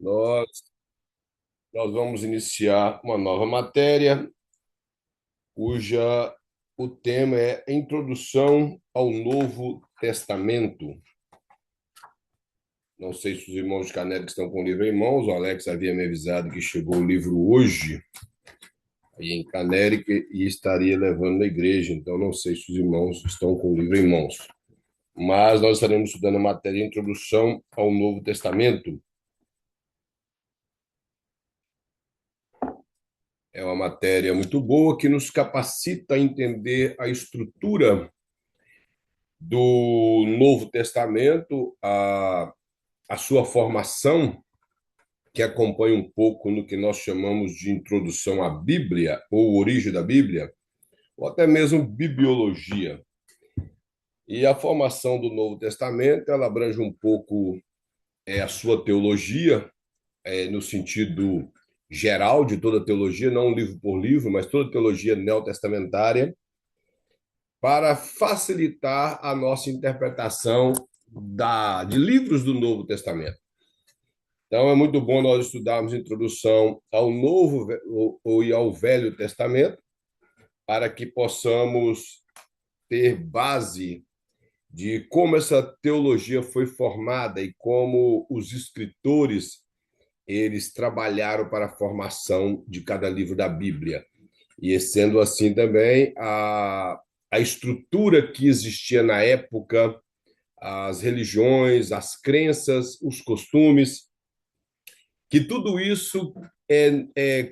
Nós, nós vamos iniciar uma nova matéria, cuja o tema é Introdução ao Novo Testamento. Não sei se os irmãos de Caneca estão com o livro em mãos. O Alex havia me avisado que chegou o livro hoje, aí em Canérica, e estaria levando na igreja. Então, não sei se os irmãos estão com o livro em mãos. Mas nós estaremos estudando a matéria Introdução ao Novo Testamento. É uma matéria muito boa que nos capacita a entender a estrutura do Novo Testamento, a sua formação, que acompanha um pouco no que nós chamamos de introdução à Bíblia, ou origem da Bíblia, ou até mesmo bibliologia. E a formação do Novo Testamento, ela abrange um pouco a sua teologia, no sentido geral de toda a teologia, não livro por livro, mas toda a teologia neotestamentária, para facilitar a nossa interpretação de livros do Novo Testamento. Então, é muito bom nós estudarmos a introdução ao Novo e ao Velho Testamento, para que possamos ter base de como essa teologia foi formada e como os escritores eles trabalharam para a formação de cada livro da Bíblia. E sendo assim também a estrutura que existia na época, as religiões, as crenças, os costumes, que tudo isso,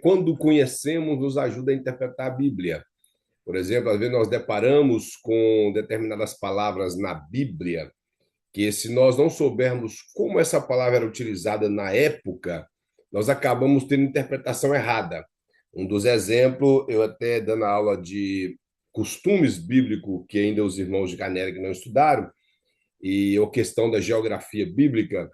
quando conhecemos, nos ajuda a interpretar a Bíblia. Por exemplo, às vezes nós deparamos com determinadas palavras na Bíblia, que se nós não soubermos como essa palavra era utilizada na época, nós acabamos tendo interpretação errada. Um dos exemplos, eu até dando aula de costumes bíblicos, que ainda os irmãos de Canela que não estudaram, e a questão da geografia bíblica,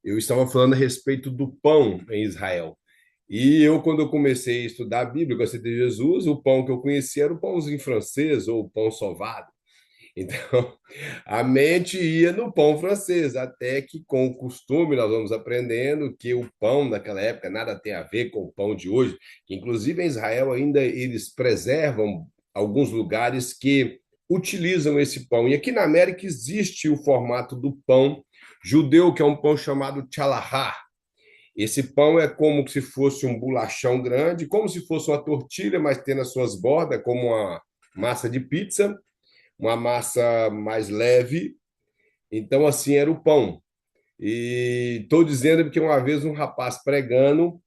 eu estava falando a respeito do pão em Israel. E eu, quando eu comecei a estudar a Bíblia, gostei de Jesus, o pão que eu conhecia era o pãozinho francês ou o pão sovado. Então, a mente ia no pão francês, até que com o costume nós vamos aprendendo que o pão daquela época nada tem a ver com o pão de hoje, que inclusive em Israel ainda eles preservam alguns lugares que utilizam esse pão. E aqui na América existe o formato do pão judeu, que é um pão chamado chalahá. Esse pão é como se fosse um bolachão grande, como se fosse uma tortilha, mas tendo as suas bordas como uma massa de pizza, uma massa mais leve. Então, assim era o pão. E estou dizendo porque uma vez um rapaz pregando,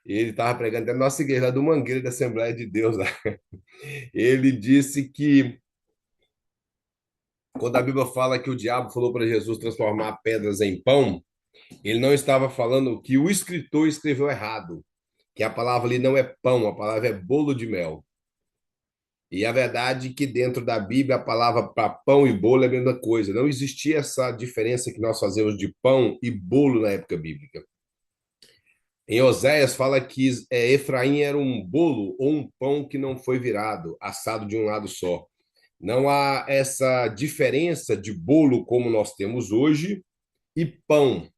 ele estava pregando até na nossa igreja lá do Mangueira da Assembleia de Deus, lá. Ele disse que quando a Bíblia fala que o diabo falou para Jesus transformar pedras em pão, ele não estava falando que o escritor escreveu errado, que a palavra ali não é pão, a palavra é bolo de mel. E a verdade é que dentro da Bíblia a palavra para pão e bolo é a mesma coisa. Não existia essa diferença que nós fazemos de pão e bolo na época bíblica. Em Oséias fala que Efraim era um bolo ou um pão que não foi virado, assado de um lado só. Não há essa diferença de bolo como nós temos hoje e pão.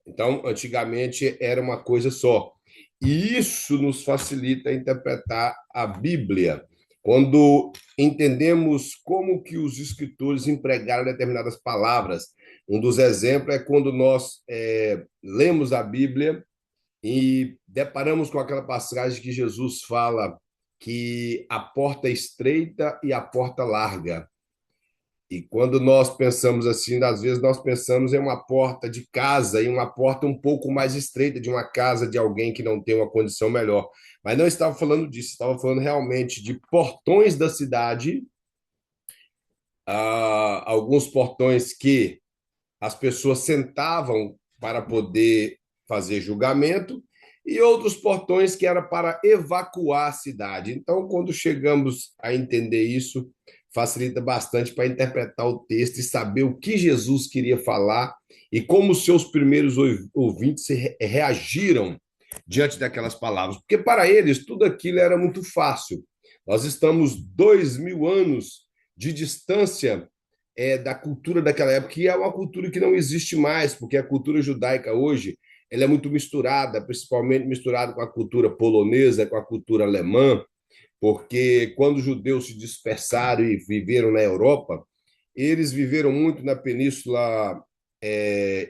Então, antigamente era uma coisa só. E isso nos facilita interpretar a Bíblia. Quando entendemos como que os escritores empregaram determinadas palavras. Um dos exemplos é quando nós lemos a Bíblia e deparamos com aquela passagem que Jesus fala que a porta é estreita e a porta larga. E quando nós pensamos assim, às vezes nós pensamos em uma porta de casa e uma porta um pouco mais estreita de uma casa de alguém que não tem uma condição melhor. Mas não estava falando disso, estava falando realmente de portões da cidade, alguns portões que as pessoas sentavam para poder fazer julgamento, e outros portões que era para evacuar a cidade. Então, quando chegamos a entender isso, facilita bastante para interpretar o texto e saber o que Jesus queria falar e como os seus primeiros ouvintes reagiram diante daquelas palavras. Porque para eles tudo aquilo era muito fácil. Nós estamos 2000 anos de distância da cultura daquela época, que é uma cultura que não existe mais, porque a cultura judaica hoje ela é muito misturada, principalmente misturada com a cultura polonesa, com a cultura alemã, porque quando os judeus se dispersaram e viveram na Europa, eles viveram muito na Península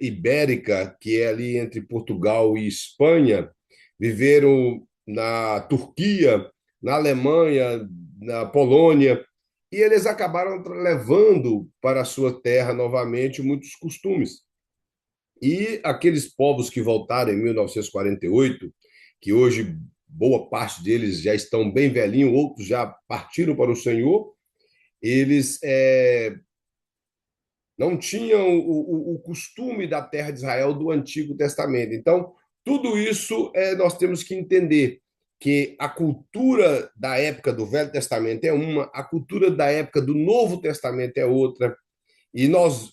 Ibérica, que é ali entre Portugal e Espanha, viveram na Turquia, na Alemanha, na Polônia, e eles acabaram levando para a sua terra novamente muitos costumes. E aqueles povos que voltaram em 1948, que hoje boa parte deles já estão bem velhinhos, outros já partiram para o Senhor, eles não tinham o costume da terra de Israel do Antigo Testamento. Então, tudo isso nós temos que entender que a cultura da época do Velho Testamento é uma, a cultura da época do Novo Testamento é outra. E nós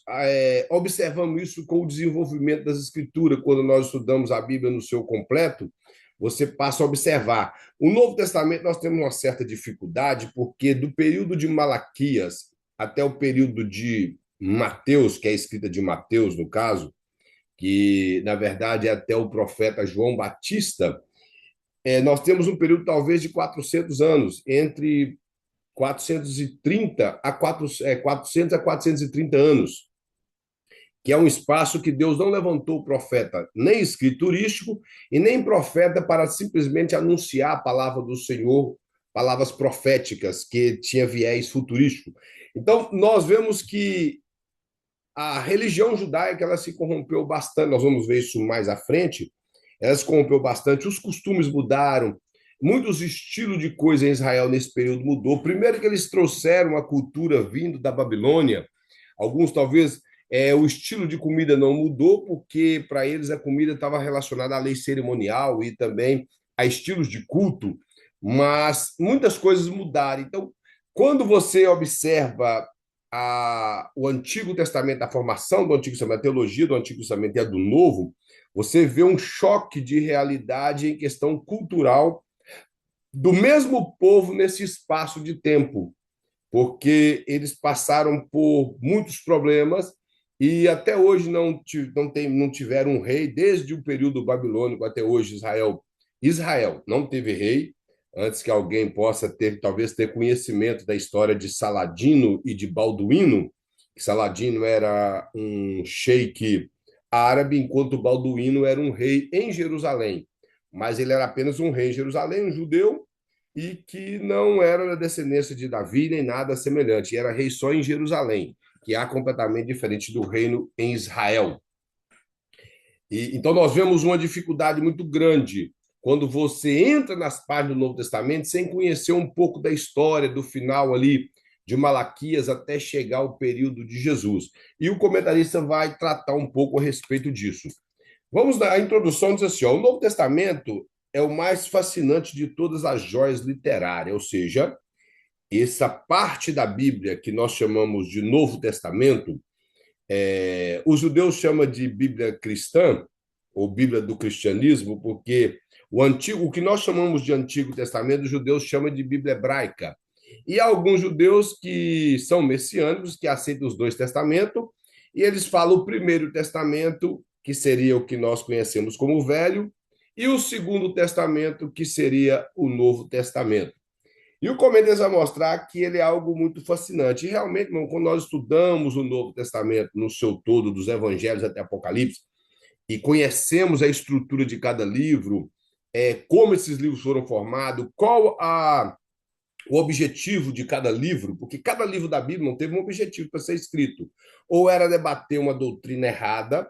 observamos isso com o desenvolvimento das Escrituras, quando nós estudamos a Bíblia no seu completo, você passa a observar. O Novo Testamento nós temos uma certa dificuldade, porque do período de Malaquias até o período de Mateus, que é a escrita de Mateus, no caso, que na verdade é até o profeta João Batista, nós temos um período talvez de 400 anos, entre 430 a 400 a 430 anos, que é um espaço que Deus não levantou profeta nem escriturístico e nem profeta para simplesmente anunciar a palavra do Senhor, palavras proféticas que tinha viés futurístico. Então, nós vemos que a religião judaica ela se corrompeu bastante, nós vamos ver isso mais à frente, ela se corrompeu bastante, os costumes mudaram, muitos estilos de coisa em Israel nesse período mudou. Primeiro que eles trouxeram a cultura vindo da Babilônia, alguns talvez o estilo de comida não mudou, porque para eles a comida estava relacionada à lei cerimonial e também a estilos de culto, mas muitas coisas mudaram. Então, quando você observa o Antigo Testamento, a formação do Antigo Testamento, a teologia do Antigo Testamento e a do Novo, você vê um choque de realidade em questão cultural do mesmo povo nesse espaço de tempo, porque eles passaram por muitos problemas e até hoje não tiveram um rei, desde o período babilônico até hoje, Israel não teve rei, antes que alguém possa talvez ter conhecimento da história de Saladino e de Balduíno, que Saladino era um sheik árabe, enquanto Balduíno era um rei em Jerusalém. Mas ele era apenas um rei em Jerusalém, um judeu, e que não era da descendência de Davi nem nada semelhante, era rei só em Jerusalém, que é completamente diferente do reino em Israel. Então nós vemos uma dificuldade muito grande quando você entra nas páginas do Novo Testamento sem conhecer um pouco da história do final ali de Malaquias até chegar ao período de Jesus. E o comentarista vai tratar um pouco a respeito disso. Vamos na introdução, diz assim, ó, o Novo Testamento é o mais fascinante de todas as joias literárias, ou seja, essa parte da Bíblia que nós chamamos de Novo Testamento, os judeus chamam de Bíblia cristã, ou Bíblia do cristianismo, porque o que nós chamamos de Antigo Testamento, os judeus chamam de Bíblia hebraica. E há alguns judeus que são messiânicos, que aceitam os dois testamentos, e eles falam o primeiro testamento, que seria o que nós conhecemos como o Velho, e o segundo testamento, que seria o Novo Testamento. E o comentário vai mostrar que ele é algo muito fascinante. E realmente, irmão, quando nós estudamos o Novo Testamento no seu todo, dos Evangelhos até Apocalipse, e conhecemos a estrutura de cada livro, como esses livros foram formados, o objetivo de cada livro, porque cada livro da Bíblia não teve um objetivo para ser escrito. Ou era debater uma doutrina errada,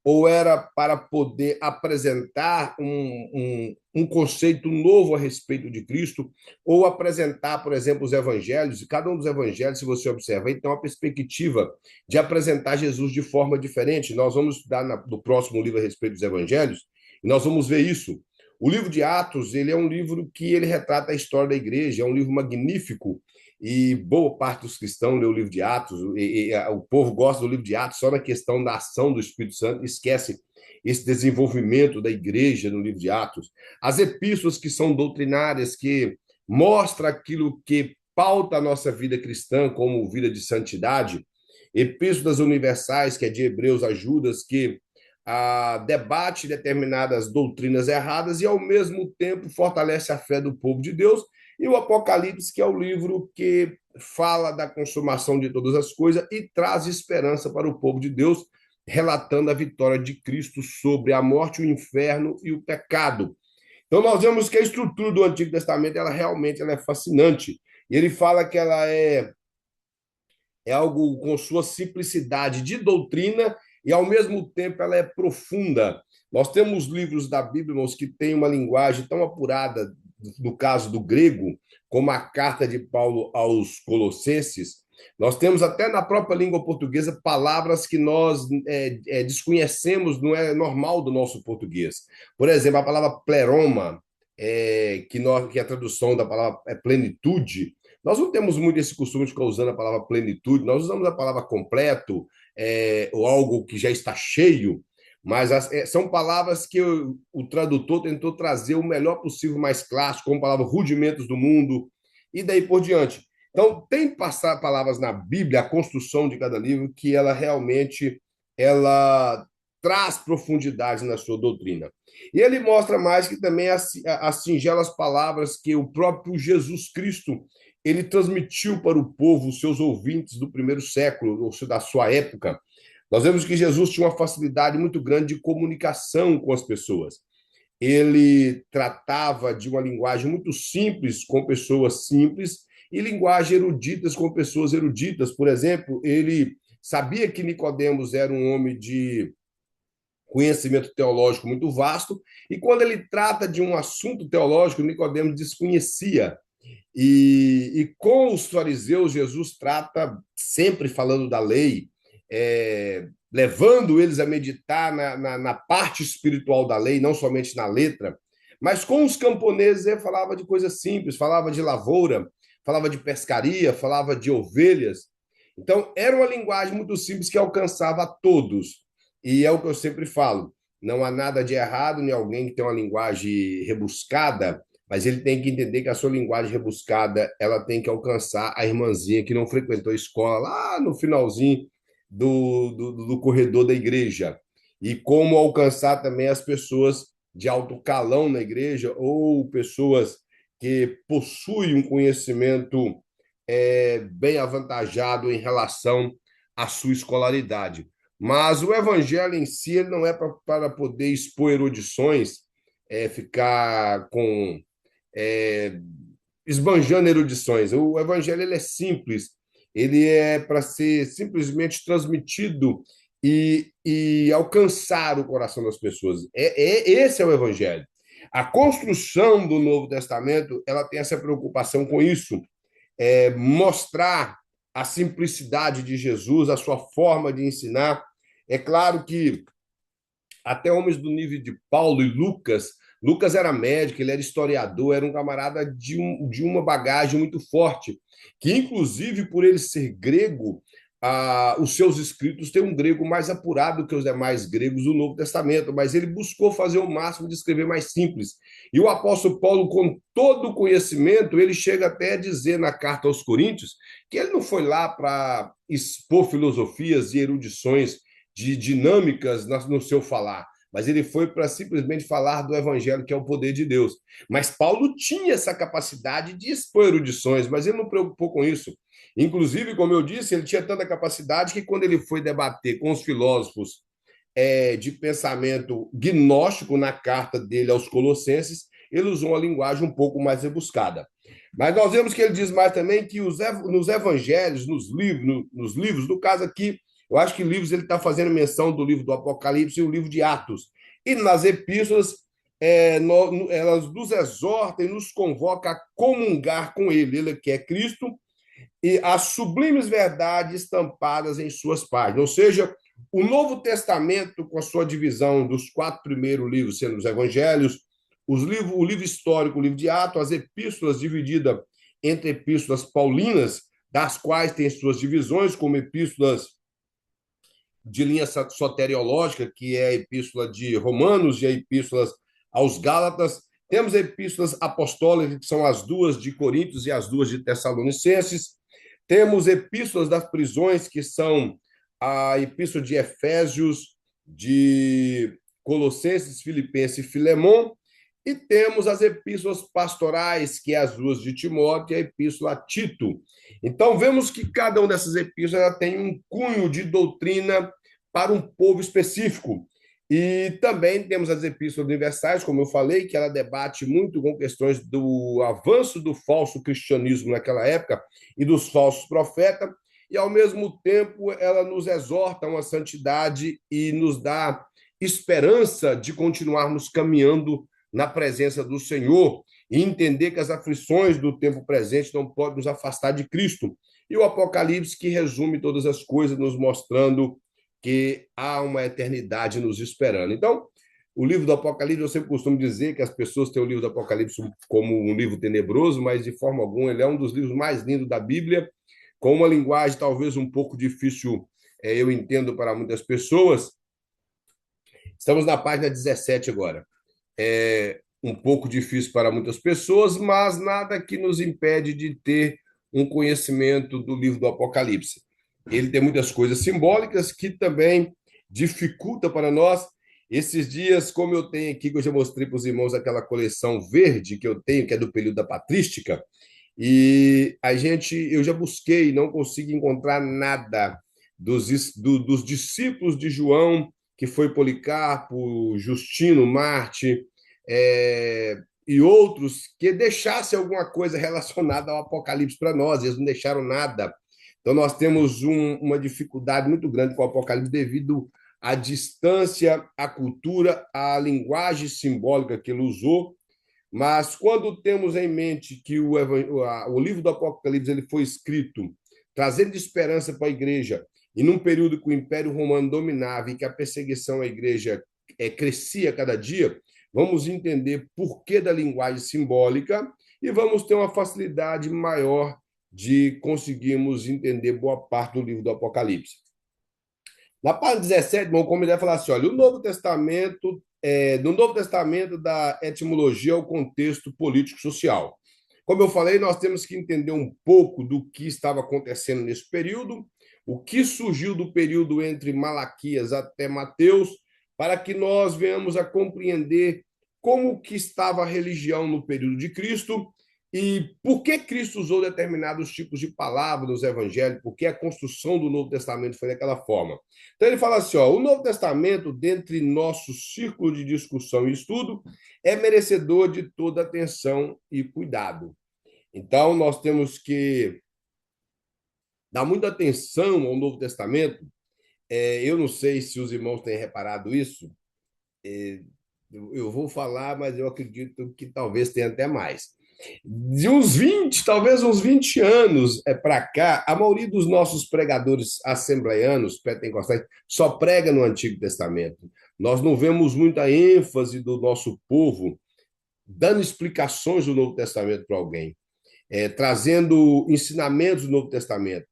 ou era para poder apresentar um conceito novo a respeito de Cristo, ou apresentar, por exemplo, os evangelhos, e cada um dos evangelhos, se você observar, ele tem uma perspectiva de apresentar Jesus de forma diferente. Nós vamos estudar no próximo livro a respeito dos evangelhos, e nós vamos ver isso. O livro de Atos, ele é um livro que ele retrata a história da igreja, é um livro magnífico, e boa parte dos cristãos lê o livro de Atos, o povo gosta do livro de Atos só na questão da ação do Espírito Santo, esquece esse desenvolvimento da igreja no livro de Atos. As epístolas que são doutrinárias, que mostram aquilo que pauta a nossa vida cristã como vida de santidade, epístolas universais, que é de Hebreus a Judas, que debate determinadas doutrinas erradas e, ao mesmo tempo, fortalece a fé do povo de Deus. E o Apocalipse, que é o livro que fala da consumação de todas as coisas e traz esperança para o povo de Deus, relatando a vitória de Cristo sobre a morte, o inferno e o pecado. Então, nós vemos que a estrutura do Antigo Testamento, ela realmente ela é fascinante. E ele fala que ela é algo com sua simplicidade de doutrina e, ao mesmo tempo, ela é profunda. Nós temos livros da Bíblia, irmãos, que têm uma linguagem tão apurada, no caso do grego, como a carta de Paulo aos Colossenses. Nós temos até na própria língua portuguesa palavras que nós desconhecemos, não é normal do nosso português. Por exemplo, a palavra pleroma, que é a tradução da palavra plenitude. Nós não temos muito esse costume de ficar usando a palavra plenitude, nós usamos a palavra completo, ou algo que já está cheio, mas são palavras que o tradutor tentou trazer o melhor possível, mais clássico, como a palavra rudimentos do mundo, e daí por diante. Então, tem passar palavras na Bíblia, a construção de cada livro, que ela realmente ela traz profundidade na sua doutrina. E ele mostra mais que também as singelas palavras que o próprio Jesus Cristo ele transmitiu para o povo, os seus ouvintes do primeiro século, ou seja, da sua época. Nós vemos que Jesus tinha uma facilidade muito grande de comunicação com as pessoas. Ele tratava de uma linguagem muito simples com pessoas simples e linguagem eruditas com pessoas eruditas. Por exemplo, ele sabia que Nicodemos era um homem de conhecimento teológico muito vasto, e quando ele trata de um assunto teológico, Nicodemos desconhecia. E com os fariseus, Jesus trata sempre falando da lei, levando eles a meditar na parte espiritual da lei, não somente na letra. Mas com os camponeses, ele falava de coisas simples, falava de lavoura, falava de pescaria, falava de ovelhas. Então, era uma linguagem muito simples que alcançava a todos. E é o que eu sempre falo: não há nada de errado em alguém que tem uma linguagem rebuscada, mas ele tem que entender que a sua linguagem rebuscada ela tem que alcançar a irmãzinha que não frequentou a escola lá no finalzinho do corredor da igreja. E como alcançar também as pessoas de alto calão na igreja ou pessoas que possuem um conhecimento bem avantajado em relação à sua escolaridade. Mas o evangelho em si ele não é para poder expor erudições, ficar com é, esbanjando erudições. O evangelho ele é simples, ele é para ser simplesmente transmitido e alcançar o coração das pessoas. Esse é o evangelho. A construção do Novo Testamento ela tem essa preocupação com isso, mostrar a simplicidade de Jesus, a sua forma de ensinar. É claro que até homens do nível de Paulo e Lucas. Lucas era médico, ele era historiador, era um camarada de uma bagagem muito forte, que, inclusive, por ele ser grego, os seus escritos têm um grego mais apurado que os demais gregos do Novo Testamento, mas ele buscou fazer o máximo de escrever mais simples. E o apóstolo Paulo, com todo o conhecimento, ele chega até a dizer na carta aos Coríntios que ele não foi lá para expor filosofias e erudições de dinâmicas no seu falar, mas ele foi para simplesmente falar do evangelho, que é o poder de Deus. Mas Paulo tinha essa capacidade de expor erudições, mas ele não preocupou com isso. Inclusive, como eu disse, ele tinha tanta capacidade que quando ele foi debater com os filósofos de pensamento gnóstico na carta dele aos Colossenses, ele usou uma linguagem um pouco mais rebuscada. Mas nós vemos que ele diz mais também que nos evangelhos, nos livros, no caso aqui, eu acho que livros ele está fazendo menção do livro do Apocalipse e o livro de Atos. E nas epístolas, elas nos exortam e nos convocam a comungar com ele que é Cristo, e as sublimes verdades estampadas em suas páginas. Ou seja, o Novo Testamento, com a sua divisão dos 4 primeiros livros, sendo os evangelhos, o livro histórico, o livro de Atos, as epístolas divididas entre epístolas paulinas, das quais tem suas divisões, como epístolas de linha soteriológica, que é a epístola de Romanos e a epístolas aos Gálatas. Temos epístolas apostólicas, que são as 2 de Coríntios e as 2 de Tessalonicenses. Temos epístolas das prisões, que são a epístola de Efésios de Colossenses, Filipenses e Filemon, e temos as epístolas pastorais, que é as duas de Timóteo e a epístola a Tito. Então, vemos que cada uma dessas epístolas tem um cunho de doutrina para um povo específico. E também temos as epístolas universais, como eu falei, que ela debate muito com questões do avanço do falso cristianismo naquela época e dos falsos profetas, e ao mesmo tempo ela nos exorta a uma santidade e nos dá esperança de continuarmos caminhando na presença do Senhor e entender que as aflições do tempo presente não podem nos afastar de Cristo. E o Apocalipse que resume todas as coisas, nos mostrando que há uma eternidade nos esperando. Então, o livro do Apocalipse, eu sempre costumo dizer que as pessoas têm o livro do Apocalipse como um livro tenebroso, mas de forma alguma ele é um dos livros mais lindos da Bíblia, com uma linguagem talvez um pouco difícil, eu entendo, para muitas pessoas. Estamos na página 17 agora. É um pouco difícil para muitas pessoas, mas nada que nos impede de ter um conhecimento do livro do Apocalipse. Ele tem muitas coisas simbólicas que também dificulta para nós. Esses dias, como eu tenho aqui, que eu já mostrei para os irmãos aquela coleção verde que eu tenho, que é do período da patrística, e eu já busquei, não consigo encontrar nada dos discípulos de João, que foi Policarpo, Justino, Marte, e outros, que deixasse alguma coisa relacionada ao Apocalipse para nós. Eles não deixaram nada. Então, nós temos uma dificuldade muito grande com o Apocalipse devido à distância, à cultura, à linguagem simbólica que ele usou. Mas quando temos em mente que o livro do Apocalipse ele foi escrito trazendo esperança para a igreja, e num período que o Império Romano dominava e que a perseguição à igreja crescia cada dia, vamos entender por que da linguagem simbólica e vamos ter uma facilidade maior de conseguirmos entender boa parte do livro do Apocalipse. Na página 17, vamos começar a falar assim: olha, o Novo Testamento, no Novo Testamento, da etimologia ao contexto político-social. Como eu falei, nós temos que entender um pouco do que estava acontecendo nesse período, o que surgiu do período entre Malaquias até Mateus, para que nós venhamos a compreender como que estava a religião no período de Cristo e por que Cristo usou determinados tipos de palavras nos evangelhos, por que a construção do Novo Testamento foi daquela forma. Então ele fala assim, ó, o Novo Testamento, dentre nosso círculo de discussão e estudo, é merecedor de toda atenção e cuidado. Então nós temos que dar muita atenção ao Novo Testamento. Eu não sei se os irmãos têm reparado isso. Eu vou falar, mas eu acredito que talvez tenha até mais. De uns 20, talvez uns 20 anos para cá, a maioria dos nossos pregadores assembleianos, pentecostais, só prega no Antigo Testamento. Nós não vemos muita ênfase do nosso povo dando explicações do Novo Testamento para alguém, trazendo ensinamentos do Novo Testamento.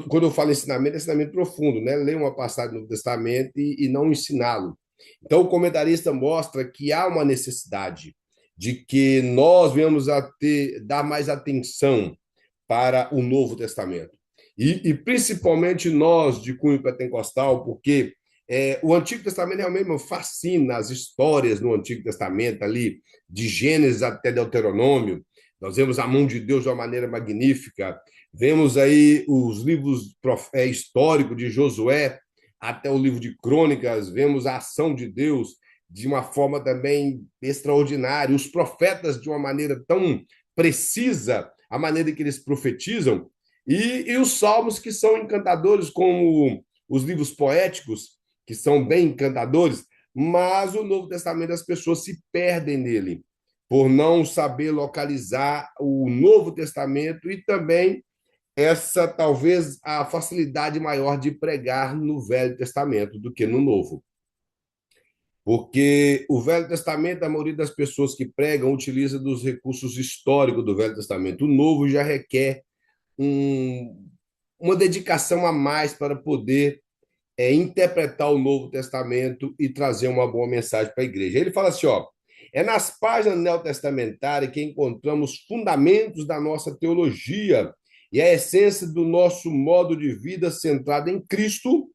Quando eu falo ensinamento, é ensinamento profundo, né? Ler uma passagem do Novo Testamento e não ensiná-lo. Então, o comentarista mostra que há uma necessidade de que nós venhamos a dar mais atenção para o Novo Testamento. E principalmente nós, de cunho pentecostal, porque o Antigo Testamento realmente me fascina, as histórias no Antigo Testamento, ali, de Gênesis até Deuteronômio. Nós vemos a mão de Deus de uma maneira magnífica. Vemos aí os livros históricos de Josué, até o livro de Crônicas, vemos a ação de Deus de uma forma também extraordinária, os profetas de uma maneira tão precisa, a maneira que eles profetizam, e os salmos que são encantadores, como os livros poéticos, que são bem encantadores, mas o Novo Testamento as pessoas se perdem nele, por não saber localizar o Novo Testamento e também essa talvez a facilidade maior de pregar no Velho Testamento do que no Novo. Porque o Velho Testamento, a maioria das pessoas que pregam utiliza dos recursos históricos do Velho Testamento. O Novo já requer uma dedicação a mais para poder interpretar o Novo Testamento e trazer uma boa mensagem para a igreja. Ele fala assim, ó, é nas páginas neotestamentárias que encontramos fundamentos da nossa teologia e a essência do nosso modo de vida centrado em Cristo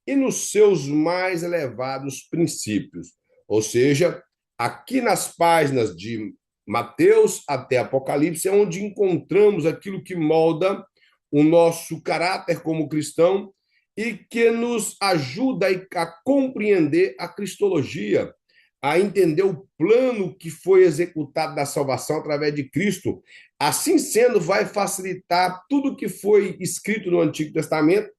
e nos seus mais elevados princípios. Ou seja, aqui nas páginas de Mateus até Apocalipse é onde encontramos aquilo que molda o nosso caráter como cristão e que nos ajuda a compreender a cristologia, a entender o plano que foi executado da salvação através de Cristo. Assim sendo, vai facilitar tudo que foi escrito no Antigo Testamento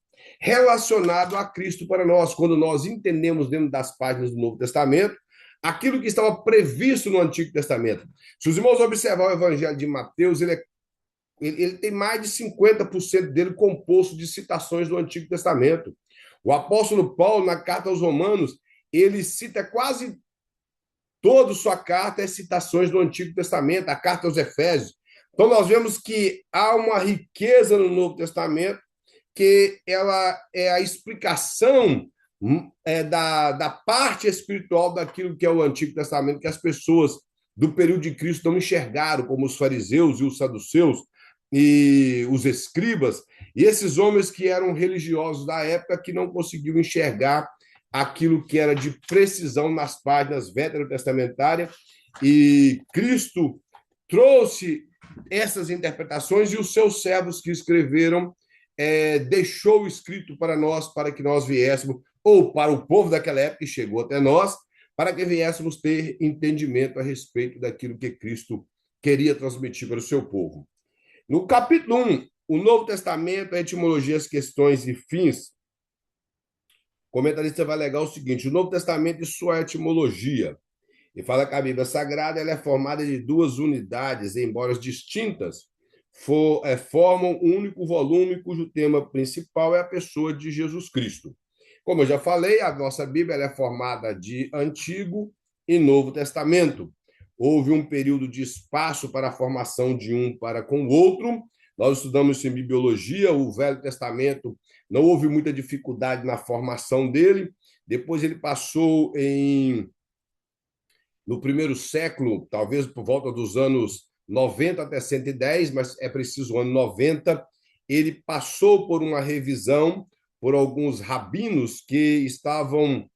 relacionado a Cristo para nós, quando nós entendemos dentro das páginas do Novo Testamento aquilo que estava previsto no Antigo Testamento. Se os irmãos observar o Evangelho de Mateus, ele tem mais de 50% dele composto de citações do Antigo Testamento. O apóstolo Paulo, na carta aos Romanos, ele cita quase toda sua carta as citações do Antigo Testamento, a carta aos Efésios. Então, nós vemos que há uma riqueza no Novo Testamento, que ela é a explicação da parte espiritual daquilo que é o Antigo Testamento, que as pessoas do período de Cristo não enxergaram, como os fariseus e os saduceus e os escribas, e esses homens que eram religiosos da época que não conseguiam enxergar aquilo que era de precisão nas páginas veterotestamentárias, e Cristo trouxe essas interpretações e os seus servos que escreveram deixou escrito para nós, para que nós viéssemos, ou para o povo daquela época que chegou até nós, para que viéssemos ter entendimento a respeito daquilo que Cristo queria transmitir para o seu povo. No capítulo 1, o Novo Testamento, a etimologia, as questões e fins, o comentarista vai alegar o seguinte: o Novo Testamento e sua etimologia. E fala que a Bíblia Sagrada ela é formada de duas unidades, embora distintas, formam um único volume cujo tema principal é a pessoa de Jesus Cristo. Como eu já falei, a nossa Bíblia ela é formada de Antigo e Novo Testamento. Houve um período de espaço para a formação de um para com o outro. Nós estudamos isso em bibliologia, o Velho Testamento não houve muita dificuldade na formação dele. Depois ele passou no primeiro século, talvez por volta dos anos 90 até 110, mas é preciso o ano 90, ele passou por uma revisão por alguns rabinos que estavam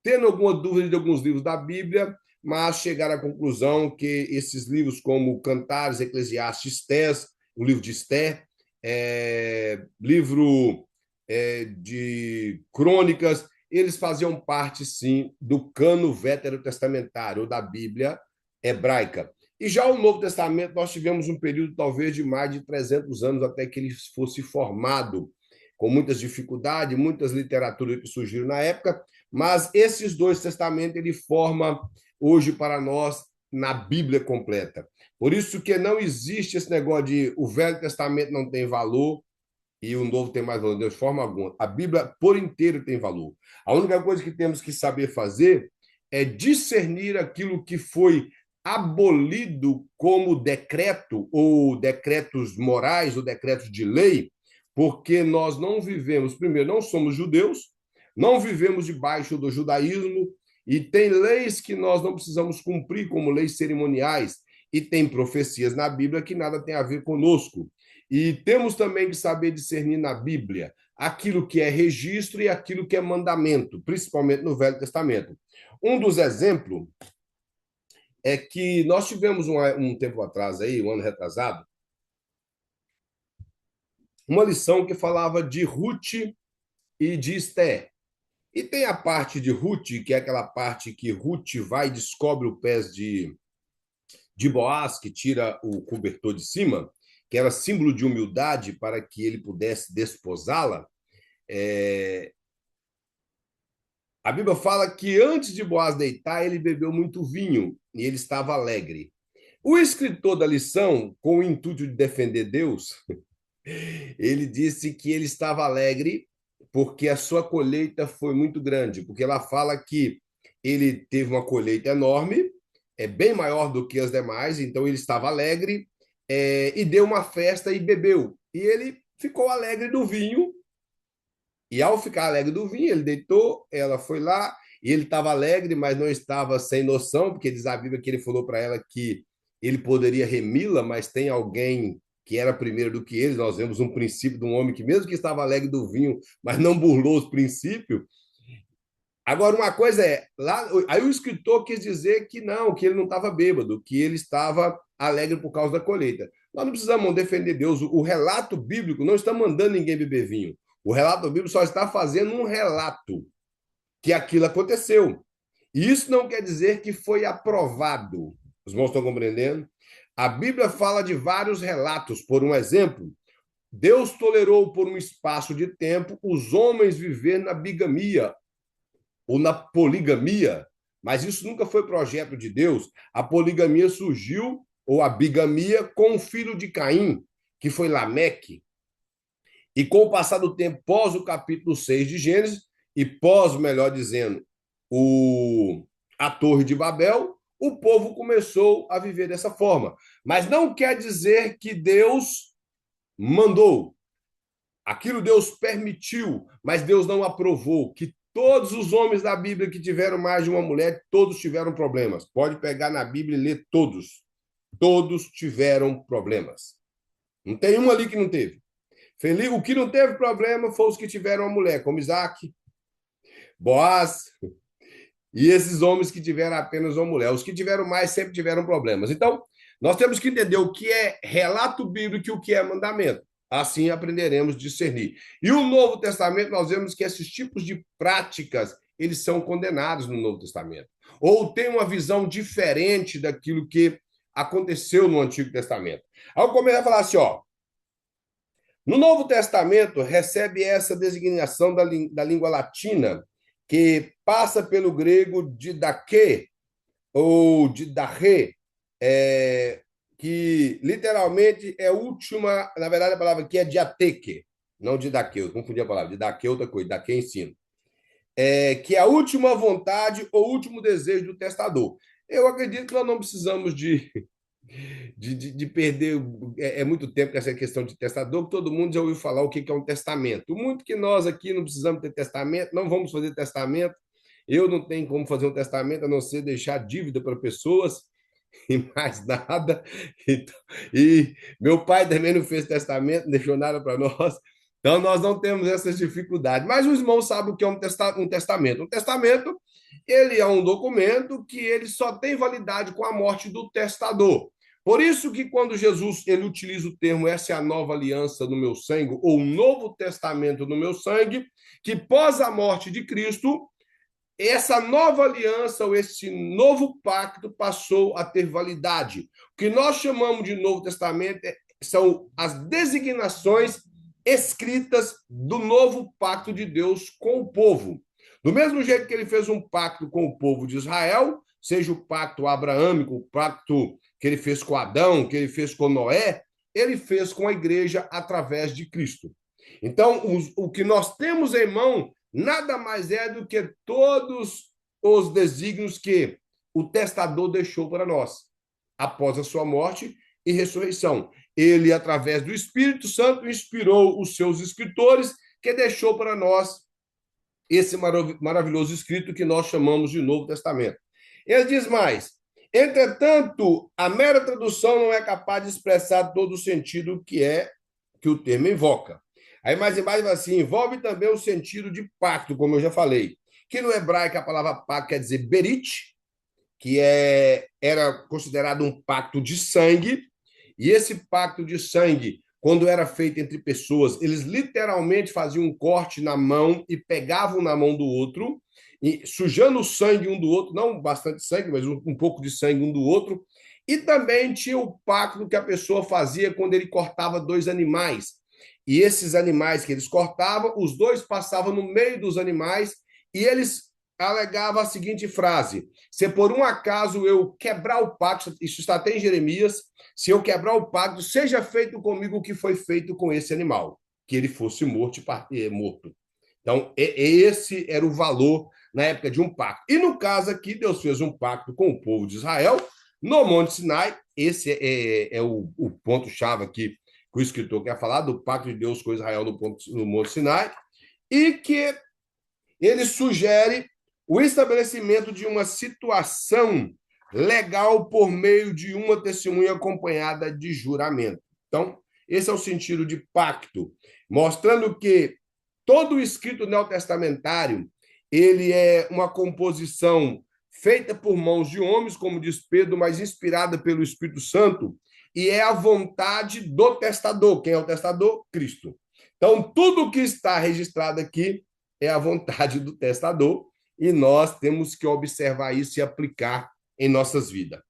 tendo alguma dúvida de alguns livros da Bíblia, mas chegaram à conclusão que esses livros como Cantares, Eclesiastes, Esté, o livro de Esté, livro de Crônicas, eles faziam parte, sim, do cano veterotestamentário, ou da Bíblia hebraica. E já o Novo Testamento, nós tivemos um período talvez de mais de 300 anos até que ele fosse formado, com muitas dificuldades, muitas literaturas que surgiram na época, mas esses dois testamentos ele forma hoje para nós na Bíblia completa. Por isso que não existe esse negócio de o Velho Testamento não tem valor e o Novo tem mais valor, de forma alguma. A Bíblia por inteiro tem valor. A única coisa que temos que saber fazer é discernir aquilo que foi abolido como decreto, ou decretos morais, ou decretos de lei, porque nós não vivemos, primeiro, não somos judeus, não vivemos debaixo do judaísmo, e tem leis que nós não precisamos cumprir, como leis cerimoniais, e tem profecias na Bíblia que nada tem a ver conosco. E temos também que saber discernir na Bíblia aquilo que é registro e aquilo que é mandamento, principalmente no Velho Testamento. Um dos exemplos é que nós tivemos um tempo atrás, aí, um ano retrasado, uma lição que falava de Ruth e de Esté. E tem a parte de Ruth, que é aquela parte que Ruth vai e descobre o pés de Boaz, que tira o cobertor de cima, que era símbolo de humildade para que ele pudesse desposá-la. A Bíblia fala que antes de Boaz deitar, ele bebeu muito vinho e ele estava alegre. O escritor da lição, com o intuito de defender Deus, ele disse que ele estava alegre porque a sua colheita foi muito grande, porque ela fala que ele teve uma colheita enorme, bem maior do que as demais, então ele estava alegre, e deu uma festa e bebeu. E ele ficou alegre do vinho, e ao ficar alegre do vinho, ele deitou, ela foi lá, e ele estava alegre, mas não estava sem noção, porque diz a Bíblia que ele falou para ela que ele poderia remi-la, mas tem alguém que era primeiro do que eles. Nós vemos um princípio de um homem que, mesmo que estava alegre do vinho, mas não burlou os princípios. Agora, uma coisa é, lá, aí o escritor quis dizer que não, que ele não estava bêbado, que ele estava alegre por causa da colheita. Nós não precisamos defender Deus. O relato bíblico não está mandando ninguém beber vinho. O relato bíblico só está fazendo um relato que aquilo aconteceu. E isso não quer dizer que foi aprovado. Os irmãos estão compreendendo? A Bíblia fala de vários relatos. Por um exemplo, Deus tolerou por um espaço de tempo os homens viver na bigamia ou na poligamia, mas isso nunca foi projeto de Deus. A poligamia surgiu, ou a bigamia, com o filho de Caim, que foi Lameque. E com o passar do tempo, pós o capítulo 6 de Gênesis, e pós, melhor dizendo, a Torre de Babel, o povo começou a viver dessa forma. Mas não quer dizer que Deus mandou. Aquilo Deus permitiu, mas Deus não aprovou. Que todos os homens da Bíblia que tiveram mais de uma mulher, todos tiveram problemas. Pode pegar na Bíblia e ler todos. Todos tiveram problemas. Não tem um ali que não teve. Feliz, o que não teve problema foi os que tiveram uma mulher, como Isaac, Boaz, e esses homens que tiveram apenas uma mulher. Os que tiveram mais sempre tiveram problemas. Então, nós temos que entender o que é relato bíblico e o que é mandamento. Assim aprenderemos a discernir. E o Novo Testamento, nós vemos que esses tipos de práticas, eles são condenados no Novo Testamento. Ou tem uma visão diferente daquilo que aconteceu no Antigo Testamento. Aí eu começo a falar assim, ó, no Novo Testamento, recebe essa designação da língua latina, que passa pelo grego didaquê, ou didarré, que literalmente é a última, na verdade a palavra aqui é diateque, não didaquê, eu confundi a palavra, didaquê é outra coisa, didaquê é ensino, que é a última vontade ou último desejo do testador. Eu acredito que nós não precisamos de perder muito tempo com essa questão de testador, que todo mundo já ouviu falar o que é um testamento. Muito que nós aqui não precisamos ter testamento, não vamos fazer testamento. Eu não tenho como fazer um testamento a não ser deixar dívida para pessoas e mais nada. Então, e meu pai também não fez testamento, não deixou nada para nós. Então, nós não temos essas dificuldades. Mas os irmãos sabem o que é um testamento. Um testamento, ele é um documento que ele só tem validade com a morte do testador. Por isso que quando Jesus ele utiliza o termo essa é a nova aliança no meu sangue, ou novo testamento no meu sangue, que pós a morte de Cristo, essa nova aliança, ou esse novo pacto passou a ter validade. O que nós chamamos de Novo Testamento são as designações escritas do novo pacto de Deus com o povo. Do mesmo jeito que ele fez um pacto com o povo de Israel, seja o pacto abraâmico, o pacto que ele fez com Adão, que ele fez com Noé, ele fez com a igreja através de Cristo. Então, o que nós temos em mão nada mais é do que todos os desígnios que o testador deixou para nós, após a sua morte e ressurreição. Ele, através do Espírito Santo, inspirou os seus escritores, que deixou para nós esse maravilhoso escrito que nós chamamos de Novo Testamento. Ele diz mais: entretanto, a mera tradução não é capaz de expressar todo o sentido que o termo invoca. Aí mais embaixo assim, envolve também o sentido de pacto, como eu já falei, que no hebraico a palavra pacto quer dizer berit, que era considerado um pacto de sangue, e esse pacto de sangue, quando era feito entre pessoas, eles literalmente faziam um corte na mão e pegavam na mão do outro, e sujando o sangue um do outro, não bastante sangue, mas um pouco de sangue um do outro, e também tinha o pacto que a pessoa fazia quando ele cortava dois animais. E esses animais que eles cortavam, os dois passavam no meio dos animais e eles alegavam a seguinte frase: se por um acaso eu quebrar o pacto, isso está até em Jeremias, se eu quebrar o pacto, seja feito comigo o que foi feito com esse animal, que ele fosse morto. Então, esse era o valor na época de um pacto. E no caso aqui, Deus fez um pacto com o povo de Israel no Monte Sinai. Esse é o ponto-chave aqui que o escritor quer falar, do pacto de Deus com Israel no Monte Sinai, e que ele sugere o estabelecimento de uma situação legal por meio de uma testemunha acompanhada de juramento. Então, Esse é o sentido de pacto, mostrando que todo o escrito neotestamentário ele é uma composição feita por mãos de homens, como diz Pedro, mas inspirada pelo Espírito Santo, e é a vontade do testador. Quem é o testador? Cristo. Então, tudo que está registrado aqui é a vontade do testador, e nós temos que observar isso e aplicar em nossas vidas.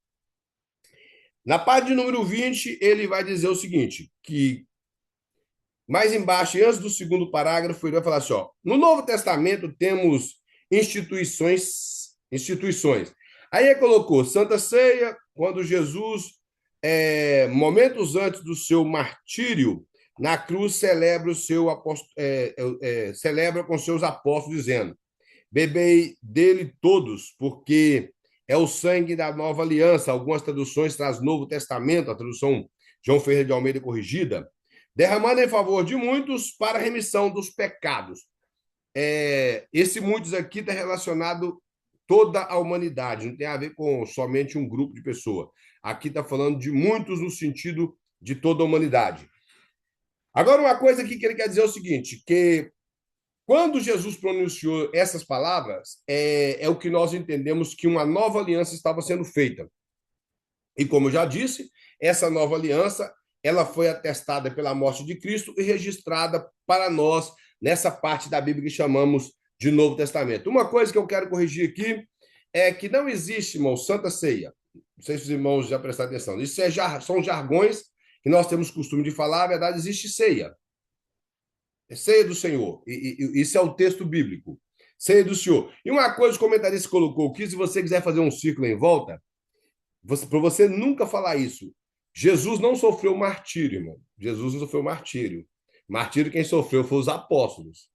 Na parte de número 20, ele vai dizer o seguinte, que mais embaixo, antes do segundo parágrafo, ele vai falar assim, ó, no Novo Testamento temos instituições. Aí ele colocou Santa Ceia, quando Jesus, momentos antes do seu martírio, na cruz celebra celebra com seus apóstolos, dizendo, bebei dele todos, porque é o sangue da nova aliança. Algumas traduções traz Novo Testamento, a tradução João Ferreira de Almeida corrigida, derramando em favor de muitos para a remissão dos pecados. Esse muitos aqui está relacionado toda a humanidade, não tem a ver com somente um grupo de pessoas. Aqui está falando de muitos no sentido de toda a humanidade. Agora, uma coisa aqui que ele quer dizer é o seguinte, que quando Jesus pronunciou essas palavras, é o que nós entendemos que uma nova aliança estava sendo feita. E como eu já disse, essa nova aliança ela foi atestada pela morte de Cristo e registrada para nós nessa parte da Bíblia que chamamos de Novo Testamento. Uma coisa que eu quero corrigir aqui é que não existe, irmão, Santa Ceia. Não sei se os irmãos já prestaram atenção. Isso são jargões que nós temos costume de falar. Na verdade, existe ceia. É ceia do Senhor. Isso é o texto bíblico. Ceia do Senhor. E uma coisa que o comentarista colocou aqui, se você quiser fazer um círculo em volta, para você nunca falar isso. Jesus não sofreu martírio, irmão. Jesus não sofreu martírio. Martírio quem sofreu foi os apóstolos.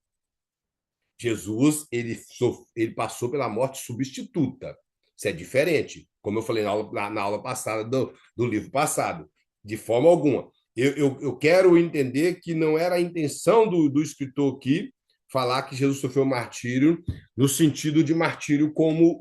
Jesus, ele passou pela morte substituta. Isso é diferente. Como eu falei na aula passada do livro passado. De forma alguma. Eu quero entender que não era a intenção do escritor aqui falar que Jesus sofreu martírio no sentido de martírio como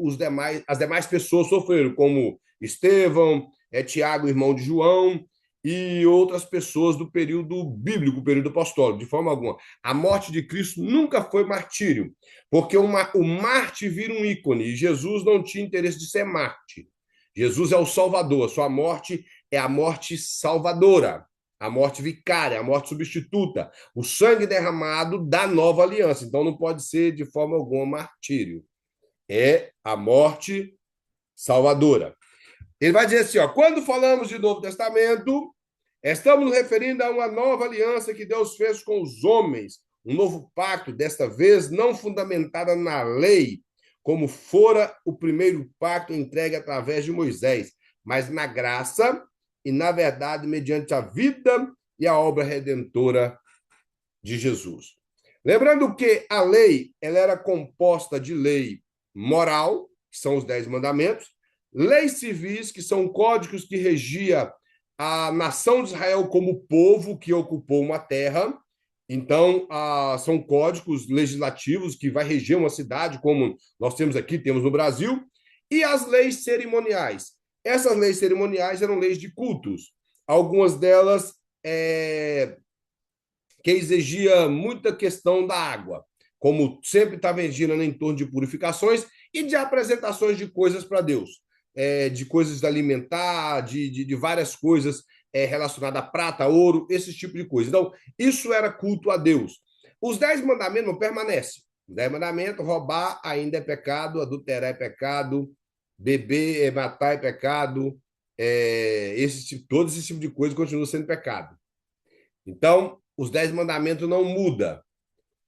as demais pessoas sofreram, como Estevão, Tiago, irmão de João, e outras pessoas do período bíblico, período apostólico, de forma alguma. A morte de Cristo nunca foi martírio, porque o Marte vira um ícone, e Jesus não tinha interesse de ser Marte. Jesus é o Salvador, a sua morte é a morte salvadora, a morte vicária, a morte substituta, o sangue derramado da nova aliança. Então não pode ser de forma alguma martírio. É a morte salvadora. Ele vai dizer assim, ó, quando falamos de Novo Testamento, estamos nos referindo a uma nova aliança que Deus fez com os homens, um novo pacto, desta vez não fundamentada na lei, como fora o primeiro pacto entregue através de Moisés, mas na graça e, na verdade, mediante a vida e a obra redentora de Jesus. Lembrando que a lei ela era composta de lei moral, que são os 10 mandamentos, leis civis, que são códigos que regia a nação de Israel como povo que ocupou uma terra. Então, são códigos legislativos que vai reger uma cidade, como nós temos aqui, temos no Brasil, e as leis cerimoniais. Essas leis cerimoniais eram leis de cultos. Algumas delas que exigia muita questão da água, como sempre estava girando em torno de purificações e de apresentações de coisas para Deus, de coisas alimentar, de várias coisas relacionadas a prata, ouro, esse tipo de coisa. Então, isso era culto a Deus. Os 10 mandamentos não permanecem. Os 10 mandamentos, roubar ainda é pecado, adulterar é pecado, beber, matar é pecado, todo esse tipo de coisa continua sendo pecado. Então, os 10 mandamentos não mudam.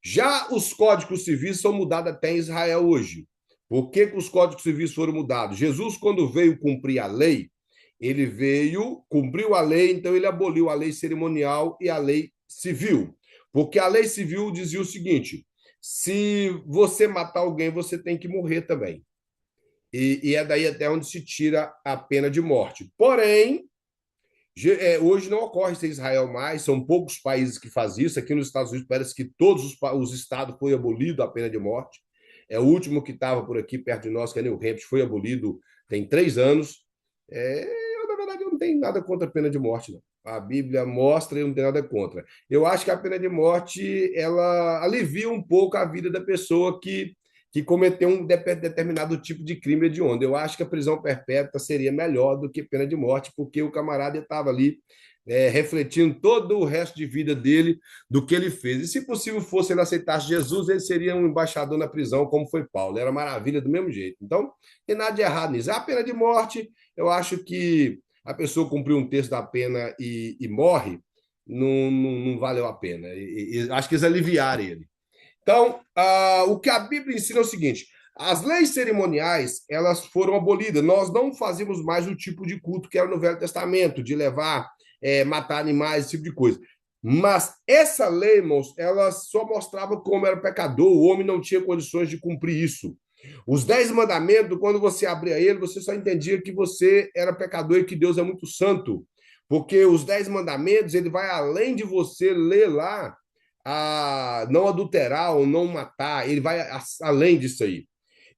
Já os códigos civis são mudados até em Israel hoje. Por que os códigos civis foram mudados? Jesus, quando veio cumprir a lei, ele veio, cumpriu a lei, então ele aboliu a lei cerimonial e a lei civil. Porque a lei civil dizia o seguinte, se você matar alguém, você tem que morrer também. E é daí até onde se tira a pena de morte. Porém, hoje não ocorre isso em Israel mais, são poucos países que fazem isso. Aqui nos Estados Unidos parece que todos os estados foi abolido a pena de morte. O último que estava por aqui perto de nós, que é New Hampshire, foi abolido tem 3 anos. Na verdade, eu não tenho nada contra a pena de morte, não. A Bíblia mostra e não tem nada contra. Eu acho que a pena de morte ela alivia um pouco a vida da pessoa que cometeu um determinado tipo de crime hediondo. Eu acho que a prisão perpétua seria melhor do que pena de morte, porque o camarada estava ali refletindo todo o resto de vida dele do que ele fez. E se possível fosse ele aceitasse Jesus, ele seria um embaixador na prisão, como foi Paulo. Era maravilha do mesmo jeito. Então, não tem nada de errado nisso. A pena de morte, eu acho que a pessoa cumpriu um terço da pena e morre, não valeu a pena. Acho que eles aliviaram ele. Então, o que a Bíblia ensina é o seguinte: as leis cerimoniais elas foram abolidas. Nós não fazemos mais o tipo de culto que era no Velho Testamento, de levar, matar animais, esse tipo de coisa. Mas essa lei, irmãos, ela só mostrava como era pecador, o homem não tinha condições de cumprir isso. Os 10 mandamentos, quando você abria ele, você só entendia que você era pecador e que Deus é muito santo. Porque os 10 mandamentos, ele vai além de você ler lá a não adulterar ou não matar, ele vai além disso aí.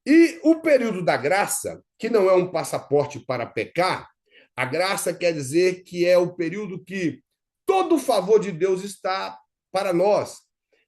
E o período da graça, que não é um passaporte para pecar, a graça quer dizer que é o período que todo o favor de Deus está para nós.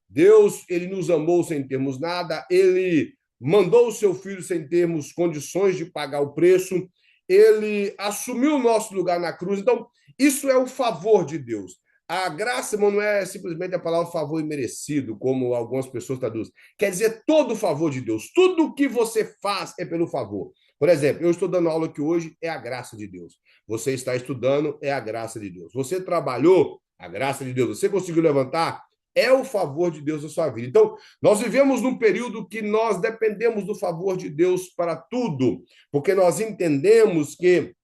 Deus, ele nos amou sem termos nada, ele mandou o seu filho sem termos condições de pagar o preço, ele assumiu o nosso lugar na cruz. Então, isso é o favor de Deus. A graça, irmão, não é simplesmente a palavra favor imerecido, como algumas pessoas traduzem. Quer dizer todo o favor de Deus. Tudo o que você faz é pelo favor. Por exemplo, eu estou dando aula aqui hoje, é a graça de Deus. Você está estudando, é a graça de Deus. Você trabalhou, a graça de Deus. Você conseguiu levantar, é o favor de Deus na sua vida. Então, nós vivemos num período que nós dependemos do favor de Deus para tudo, porque nós entendemos que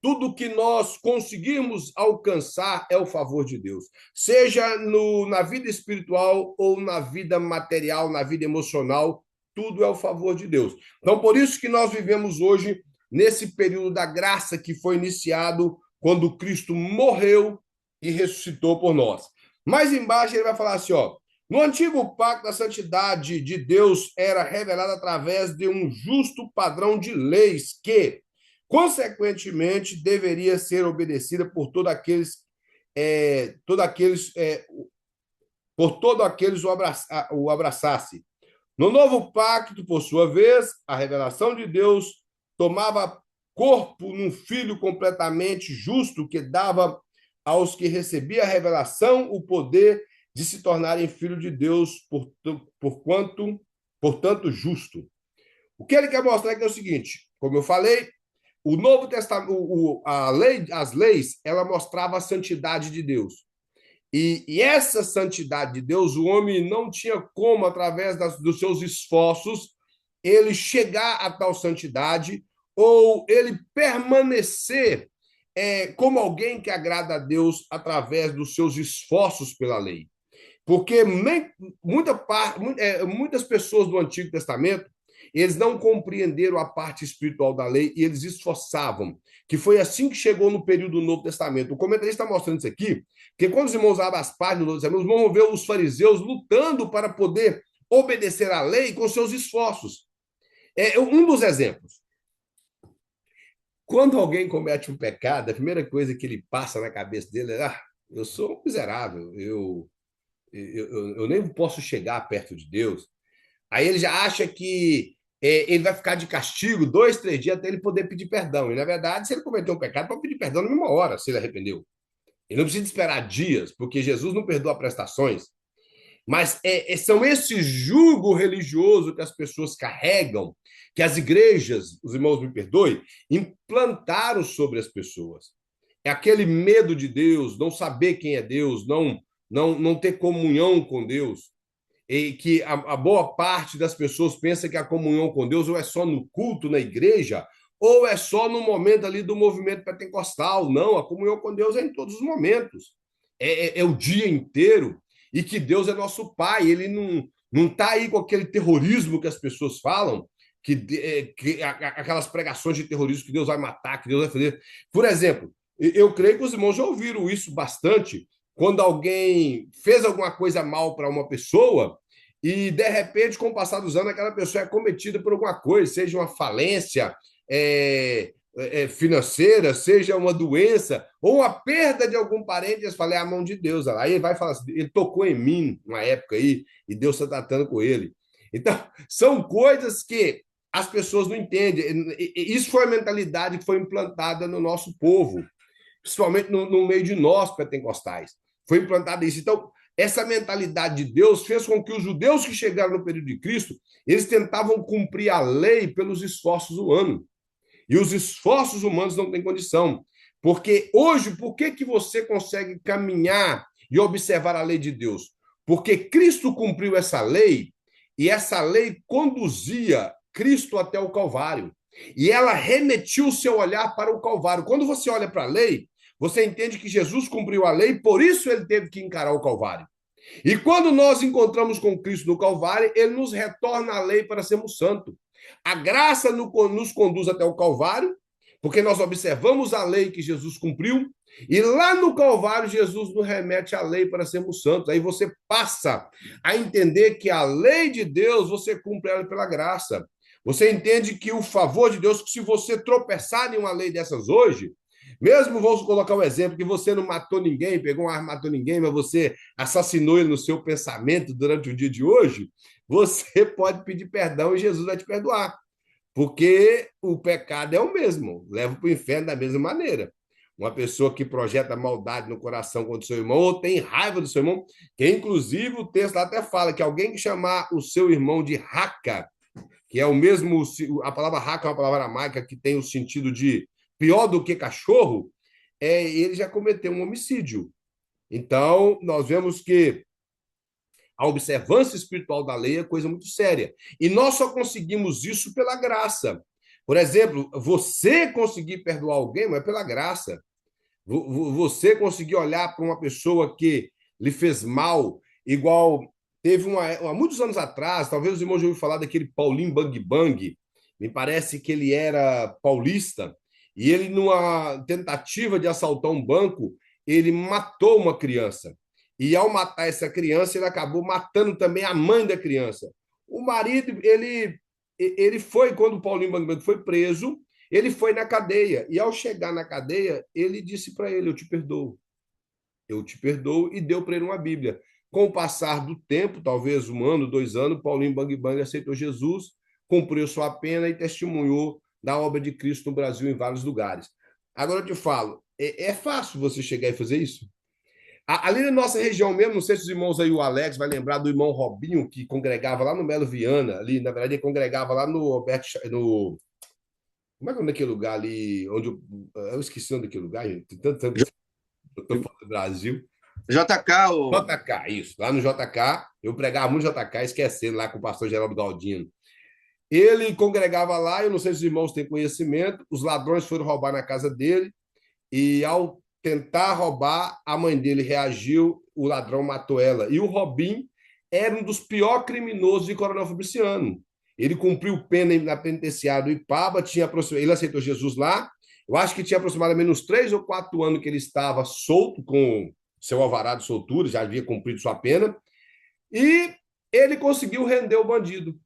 tudo que nós conseguimos alcançar é o favor de Deus, seja na vida espiritual ou na vida material, na vida emocional, tudo é o favor de Deus. Então, por isso que nós vivemos hoje nesse período da graça que foi iniciado quando Cristo morreu e ressuscitou por nós. Mais embaixo ele vai falar assim, ó: no antigo pacto, a santidade de Deus era revelada através de um justo padrão de leis que, consequentemente, deveria ser obedecida por todos aqueles, por todos aqueles o abraçasse. No novo pacto, por sua vez, a revelação de Deus tomava corpo num filho completamente justo que dava aos que recebiam a revelação o poder de se tornarem filhos de Deus, portanto, justo. O que ele quer mostrar aqui é o seguinte: como eu falei, o Novo Testamento, as leis, ela mostrava a santidade de Deus. E essa santidade de Deus, o homem não tinha como, através dos seus esforços, ele chegar a tal santidade ou ele permanecer como alguém que agrada a Deus através dos seus esforços pela lei. Porque muitas pessoas do Antigo Testamento, eles não compreenderam a parte espiritual da lei e eles esforçavam, que foi assim que chegou no período do Novo Testamento. O comentarista está mostrando isso aqui, porque quando os irmãos abrem as páginas do Novo Testamento, os irmãos vão ver os fariseus lutando para poder obedecer à lei com seus esforços. Um dos exemplos. Quando alguém comete um pecado, a primeira coisa que ele passa na cabeça dele é: eu sou um miserável, eu nem posso chegar perto de Deus. Aí ele já acha que ele vai ficar de castigo 2, 3 dias até ele poder pedir perdão. E, na verdade, se ele cometeu um pecado, pode pedir perdão na mesma hora, se ele arrependeu. Ele não precisa esperar dias, porque Jesus não perdoa prestações. Mas são esse jugo religioso que as pessoas carregam, que as igrejas, os irmãos me perdoem, implantaram sobre as pessoas. É aquele medo de Deus, não saber quem é Deus, não ter comunhão com Deus. E que a boa parte das pessoas pensa que a comunhão com Deus ou é só no culto, na igreja, ou é só no momento ali do movimento pentecostal. Não, a comunhão com Deus é em todos os momentos. É o dia inteiro. E que Deus é nosso Pai. Ele não está aí com aquele terrorismo que as pessoas falam, aquelas pregações de terrorismo que Deus vai matar, que Deus vai fazer. Por exemplo, eu creio que os irmãos já ouviram isso bastante, quando alguém fez alguma coisa mal para uma pessoa e, de repente, com o passar dos anos, aquela pessoa é cometida por alguma coisa, seja uma falência, financeira, seja uma doença, ou a perda de algum parente, eles falam, é a mão de Deus. Aí ele vai falar assim, ele tocou em mim uma época aí, e Deus está tratando com ele. Então, são coisas que as pessoas não entendem. Isso foi a mentalidade que foi implantada no nosso povo, principalmente no meio de nós, pentecostais. Foi implantada isso. Então, essa mentalidade de Deus fez com que os judeus que chegaram no período de Cristo, eles tentavam cumprir a lei pelos esforços humanos. E os esforços humanos não têm condição. Porque hoje, por que você consegue caminhar e observar a lei de Deus? Porque Cristo cumpriu essa lei e essa lei conduzia Cristo até o Calvário. E ela remetiu o seu olhar para o Calvário. Quando você olha para a lei, você entende que Jesus cumpriu a lei, por isso ele teve que encarar o Calvário. E quando nós encontramos com Cristo no Calvário, ele nos retorna a lei para sermos santos. A graça nos conduz até o Calvário, porque nós observamos a lei que Jesus cumpriu, e lá no Calvário, Jesus nos remete à lei para sermos santos. Aí você passa a entender que a lei de Deus, você cumpre ela pela graça. Você entende que o favor de Deus, que se você tropeçar em uma lei dessas hoje, mesmo vamos colocar um exemplo que você não matou ninguém, pegou uma arma, matou ninguém, mas você assassinou ele no seu pensamento durante o dia de hoje, você pode pedir perdão e Jesus vai te perdoar. Porque o pecado é o mesmo, leva para o inferno da mesma maneira. Uma pessoa que projeta maldade no coração contra o seu irmão ou tem raiva do seu irmão, que inclusive o texto lá até fala que alguém que chamar o seu irmão de raca, que é o mesmo, a palavra raca é uma palavra aramaica que tem o sentido de pior do que cachorro, ele já cometeu um homicídio. Então, nós vemos que a observância espiritual da lei é coisa muito séria. E nós só conseguimos isso pela graça. Por exemplo, você conseguir perdoar alguém, mas é pela graça. Você conseguir olhar para uma pessoa que lhe fez mal, igual teve há muitos anos atrás, talvez os irmãos já ouviram falar daquele Paulinho Bang Bang, me parece que ele era paulista, e ele, numa tentativa de assaltar um banco, ele matou uma criança. E ao matar essa criança, ele acabou matando também a mãe da criança. O marido, ele foi, quando o Paulinho Bang Bang foi preso, ele foi na cadeia. E ao chegar na cadeia, ele disse para ele: eu te perdoo. Eu te perdoo, e deu para ele uma Bíblia. Com o passar do tempo, talvez 1 ano, 2 anos, Paulinho Bang Bang aceitou Jesus, cumpriu sua pena e testemunhou da obra de Cristo no Brasil em vários lugares. Agora eu te falo, é fácil você chegar e fazer isso? Ali na nossa região mesmo, não sei se os irmãos aí, o Alex vai lembrar do irmão Robinho, que congregava lá no Melo Viana, ali, na verdade, ele congregava lá no Alberto, no, como é que é naquele lugar ali, onde eu esqueci o nome daquele lugar, gente, tem tanto tempo que eu estou fora do Brasil. JK, o... JK, isso, lá no JK, eu pregava muito JK, esquecendo lá com o pastor Geraldo Galdino. Ele congregava lá, eu não sei se os irmãos têm conhecimento, os ladrões foram roubar na casa dele, e ao tentar roubar, a mãe dele reagiu, o ladrão matou ela. E o Robin era um dos piores criminosos de Coronel Fabriciano. Ele cumpriu pena na penitenciária do Ipaba, ele aceitou Jesus lá. Eu acho que tinha aproximadamente uns 3 ou 4 anos que ele estava solto, com seu alvará de soltura, já havia cumprido sua pena. E ele conseguiu render o bandido.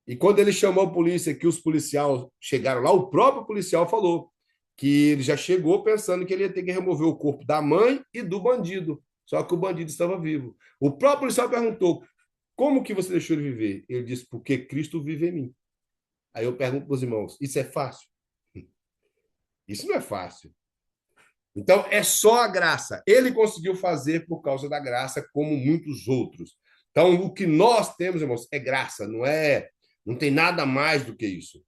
E quando ele chamou a polícia, que os policiais chegaram lá, o próprio policial falou que ele já chegou pensando que ele ia ter que remover o corpo da mãe e do bandido. Só que o bandido estava vivo. O próprio policial perguntou: como que você deixou ele viver? Ele disse: porque Cristo vive em mim. Aí eu pergunto para os irmãos: isso é fácil? Isso não é fácil. Então, é só a graça. Ele conseguiu fazer por causa da graça, como muitos outros. Então, o que nós temos, irmãos, é graça, não tem nada mais do que isso.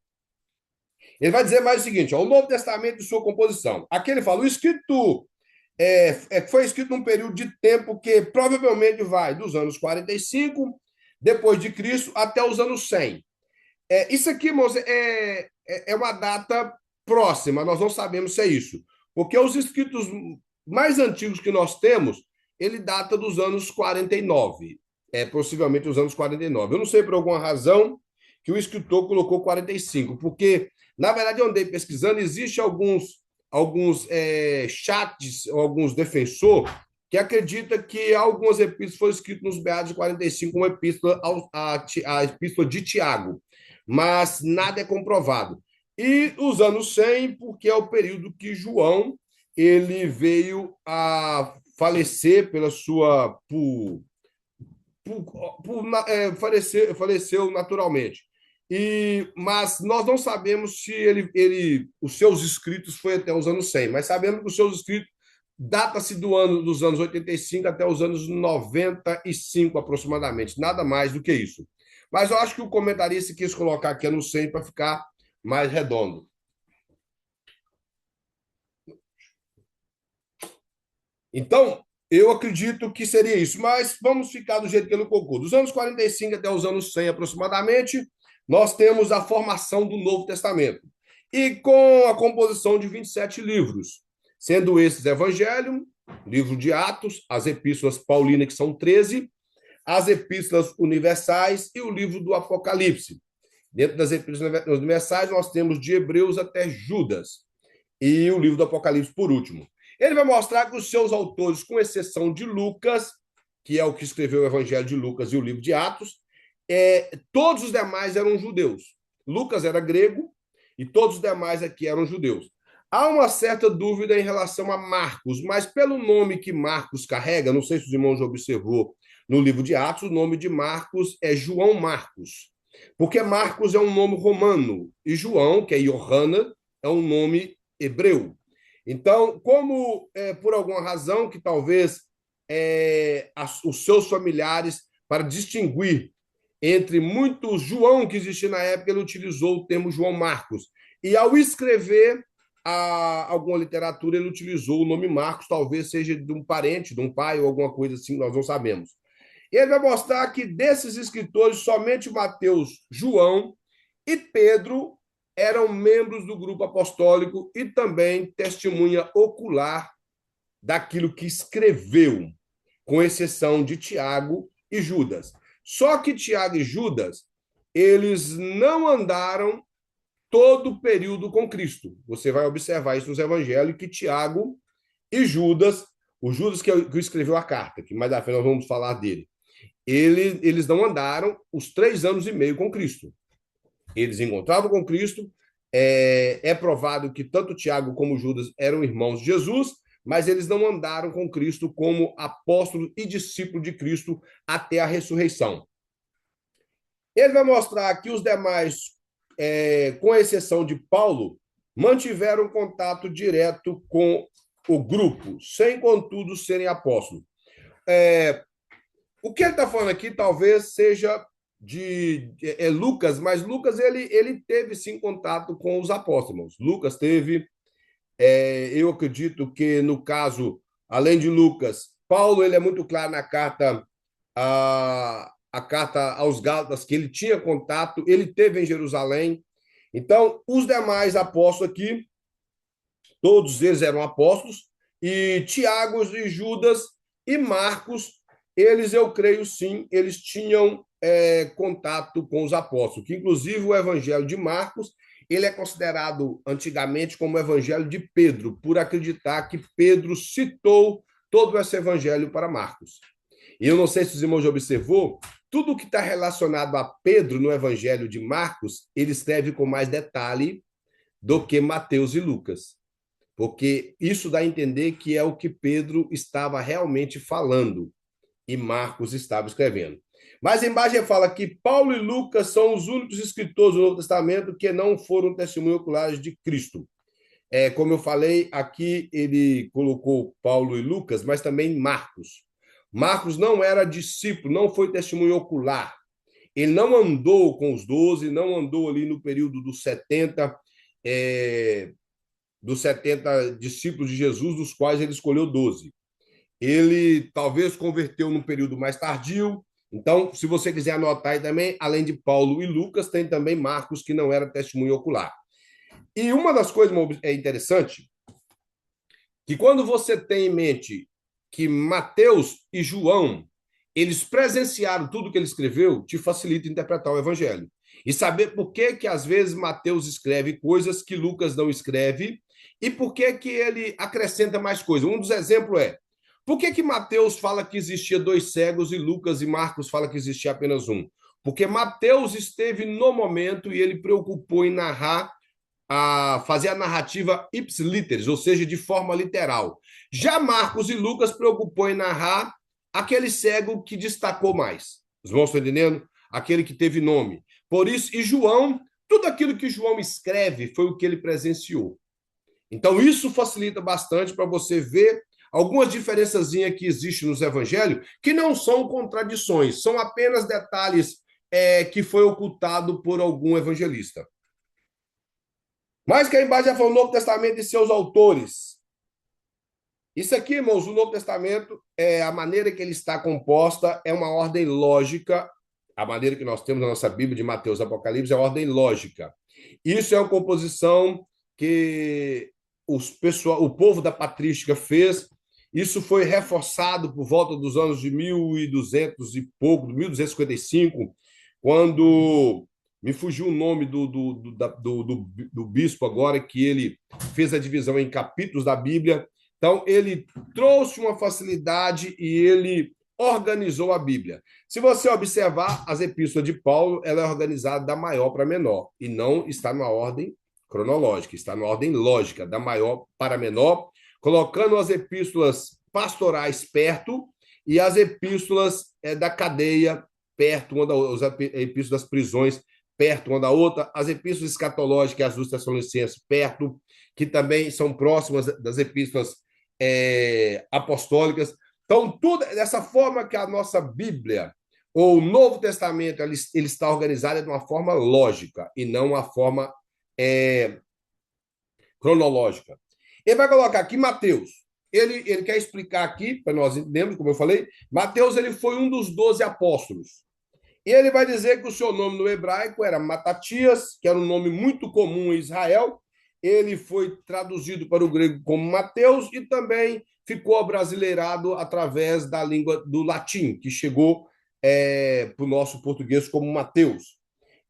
Ele vai dizer mais o seguinte: ó, o Novo Testamento e sua composição. Aqui ele fala: o escrito foi escrito num período de tempo que provavelmente vai dos anos 45 depois de Cristo até os anos 100. Isso aqui, irmãos, é uma data próxima, nós não sabemos se é isso, porque os escritos mais antigos que nós temos, ele data dos anos 49, possivelmente os anos 49. Eu não sei por alguma razão que o escritor colocou 45, porque, na verdade, eu andei pesquisando, existe alguns chats, alguns defensores, que acredita que algumas epístolas foram escritas nos meados de 45, uma epístola, a epístola de Tiago, mas nada é comprovado. E os anos 100, porque é o período que João ele veio a falecer pela sua faleceu naturalmente. Mas nós não sabemos se os seus escritos foi até os anos 100, mas sabemos que os seus escritos data-se dos anos 85 até os anos 95 aproximadamente, nada mais do que isso. Mas eu acho que o comentarista quis colocar aqui no 100 para ficar mais redondo. Então, eu acredito que seria isso, mas vamos ficar do jeito que ele colocou. Dos anos 45 até os anos 100 aproximadamente, nós temos a formação do Novo Testamento. E com a composição de 27 livros, sendo esses Evangelho, livro de Atos, as epístolas paulinas, que são 13, as epístolas universais e o livro do Apocalipse. Dentro das epístolas universais, nós temos de Hebreus até Judas, e o livro do Apocalipse por último. Ele vai mostrar que os seus autores, com exceção de Lucas, que é o que escreveu o Evangelho de Lucas e o livro de Atos, todos os demais eram judeus. Lucas era grego e todos os demais aqui eram judeus. Há uma certa dúvida em relação a Marcos, mas pelo nome que Marcos carrega, não sei se os irmãos já observou no livro de Atos, o nome de Marcos é João Marcos, porque Marcos é um nome romano e João, que é Johanna, é um nome hebreu. Então, como por alguma razão que talvez os seus familiares, para distinguir entre muitos João que existia na época, ele utilizou o termo João Marcos. E ao escrever alguma literatura, ele utilizou o nome Marcos, talvez seja de um parente, de um pai ou alguma coisa assim, nós não sabemos. Ele vai mostrar que desses escritores, somente Mateus, João e Pedro eram membros do grupo apostólico e também testemunha ocular daquilo que escreveu, com exceção de Tiago e Judas. Só que Tiago e Judas, eles não andaram todo o período com Cristo. Você vai observar isso nos evangelhos, que Tiago e Judas, o Judas que escreveu a carta, que mais à frente nós vamos falar dele, eles não andaram os 3 anos e meio com Cristo. Eles encontravam com Cristo. É provado que tanto Tiago como Judas eram irmãos de Jesus, mas eles não andaram com Cristo como apóstolos e discípulos de Cristo até a ressurreição. Ele vai mostrar que os demais, com exceção de Paulo, mantiveram contato direto com o grupo, sem, contudo, serem apóstolos. O que ele está falando aqui talvez seja de Lucas, mas Lucas ele teve sim contato com os apóstolos. Lucas teve, eu acredito que no caso, além de Lucas, Paulo ele é muito claro na carta a carta aos Gálatas que ele tinha contato, ele teve em Jerusalém. Então, os demais apóstolos aqui, todos eles eram apóstolos, e Tiago e Judas e Marcos, eles, eu creio sim, eles tinham contato com os apóstolos, que inclusive o evangelho de Marcos, ele é considerado antigamente como o evangelho de Pedro, por acreditar que Pedro citou todo esse evangelho para Marcos. E eu não sei se os irmãos já observou, tudo que está relacionado a Pedro no evangelho de Marcos, ele escreve com mais detalhe do que Mateus e Lucas, porque isso dá a entender que é o que Pedro estava realmente falando e Marcos estava escrevendo. Mas embaixo fala que Paulo e Lucas são os únicos escritores do Novo Testamento que não foram testemunhas oculares de Cristo. Como eu falei, aqui ele colocou Paulo e Lucas, mas também Marcos. Marcos não era discípulo, não foi testemunho ocular. Ele não andou com os 12, não andou ali no período dos 70 discípulos de Jesus, dos quais ele escolheu 12. Ele talvez converteu num período mais tardio. Então, se você quiser anotar aí também, além de Paulo e Lucas, tem também Marcos, que não era testemunho ocular. E uma das coisas interessante, que quando você tem em mente que Mateus e João, eles presenciaram tudo que ele escreveu, te facilita interpretar o evangelho. E saber por que às vezes Mateus escreve coisas que Lucas não escreve e por que ele acrescenta mais coisas. Um dos exemplos por que Mateus fala que existia 2 cegos e Lucas e Marcos fala que existia apenas um? Porque Mateus esteve no momento e ele preocupou em narrar a fazer a narrativa ipsiliteris, ou seja, de forma literal. Já Marcos e Lucas preocupou em narrar aquele cego que destacou mais. Os irmãos estão entendendo? Aquele que teve nome. Por isso, e João, tudo aquilo que João escreve foi o que ele presenciou. Então, isso facilita bastante para você ver algumas diferençazinhas que existem nos evangelhos, que não são contradições, são apenas detalhes que foi ocultado por algum evangelista. Mas que a embaixo já falou o Novo Testamento e seus autores. Isso aqui, irmãos, o Novo Testamento, a maneira que ele está composta é uma ordem lógica. A maneira que nós temos na nossa Bíblia de Mateus e Apocalipse é a ordem lógica. Isso é uma composição que o povo da patrística fez. Isso foi reforçado por volta dos anos de 1200 e pouco, 1255, quando me fugiu o nome do bispo agora, que ele fez a divisão em capítulos da Bíblia. Então, ele trouxe uma facilidade e ele organizou a Bíblia. Se você observar as epístolas de Paulo, ela é organizada da maior para menor, e não está numa ordem cronológica, está numa ordem lógica, da maior para menor, colocando as epístolas pastorais perto e as epístolas da cadeia perto, as epístolas das prisões perto uma da outra, as epístolas escatológicas, as dos Tessalonicenses perto, que também são próximas das epístolas apostólicas. Então, tudo dessa forma que a nossa Bíblia, ou o Novo Testamento, ele está organizado de uma forma lógica e não uma forma cronológica. Ele vai colocar aqui Mateus. Ele quer explicar aqui, para nós entendermos, como eu falei, Mateus ele foi um dos 12 apóstolos. E ele vai dizer que o seu nome no hebraico era Matatias, que era um nome muito comum em Israel. Ele foi traduzido para o grego como Mateus e também ficou abrasileirado através da língua do latim, que chegou para o nosso português como Mateus.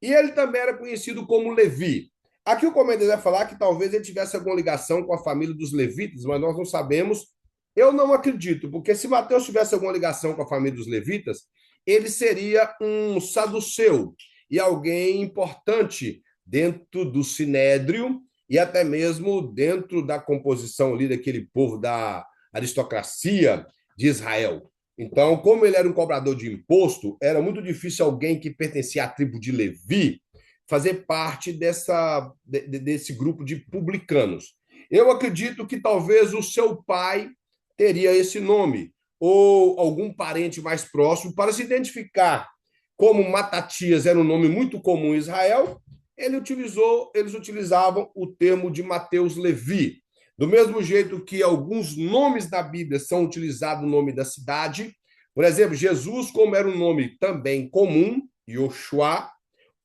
E ele também era conhecido como Levi. Aqui o comentário vai falar que talvez ele tivesse alguma ligação com a família dos levitas, mas nós não sabemos. Eu não acredito, porque se Mateus tivesse alguma ligação com a família dos levitas, ele seria um saduceu e alguém importante dentro do sinédrio e até mesmo dentro da composição ali daquele povo da aristocracia de Israel. Então, como ele era um cobrador de imposto, era muito difícil alguém que pertencia à tribo de Levi fazer parte desse grupo de publicanos. Eu acredito que talvez o seu pai teria esse nome, ou algum parente mais próximo, para se identificar. Como Matatias era um nome muito comum em Israel, eles utilizavam o termo de Mateus Levi. Do mesmo jeito que alguns nomes da Bíblia são utilizados o nome da cidade. Por exemplo, Jesus, como era um nome também comum, Yoshua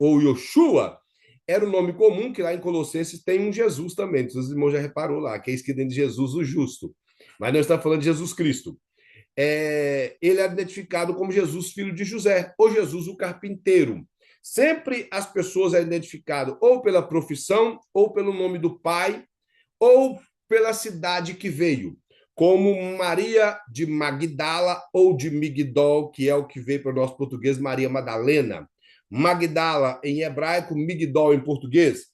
ou Yoshua, era um nome comum, que lá em Colossenses tem um Jesus também. Os irmãos já reparou lá, que é escrito de Jesus o justo. Mas nós estamos falando de Jesus Cristo. Ele é identificado como Jesus, filho de José, ou Jesus o carpinteiro. Sempre as pessoas são identificadas ou pela profissão, ou pelo nome do pai, ou pela cidade que veio, como Maria de Magdala ou de Migdol, que é o que veio para o nosso português, Maria Madalena. Magdala em hebraico, Migdol em português.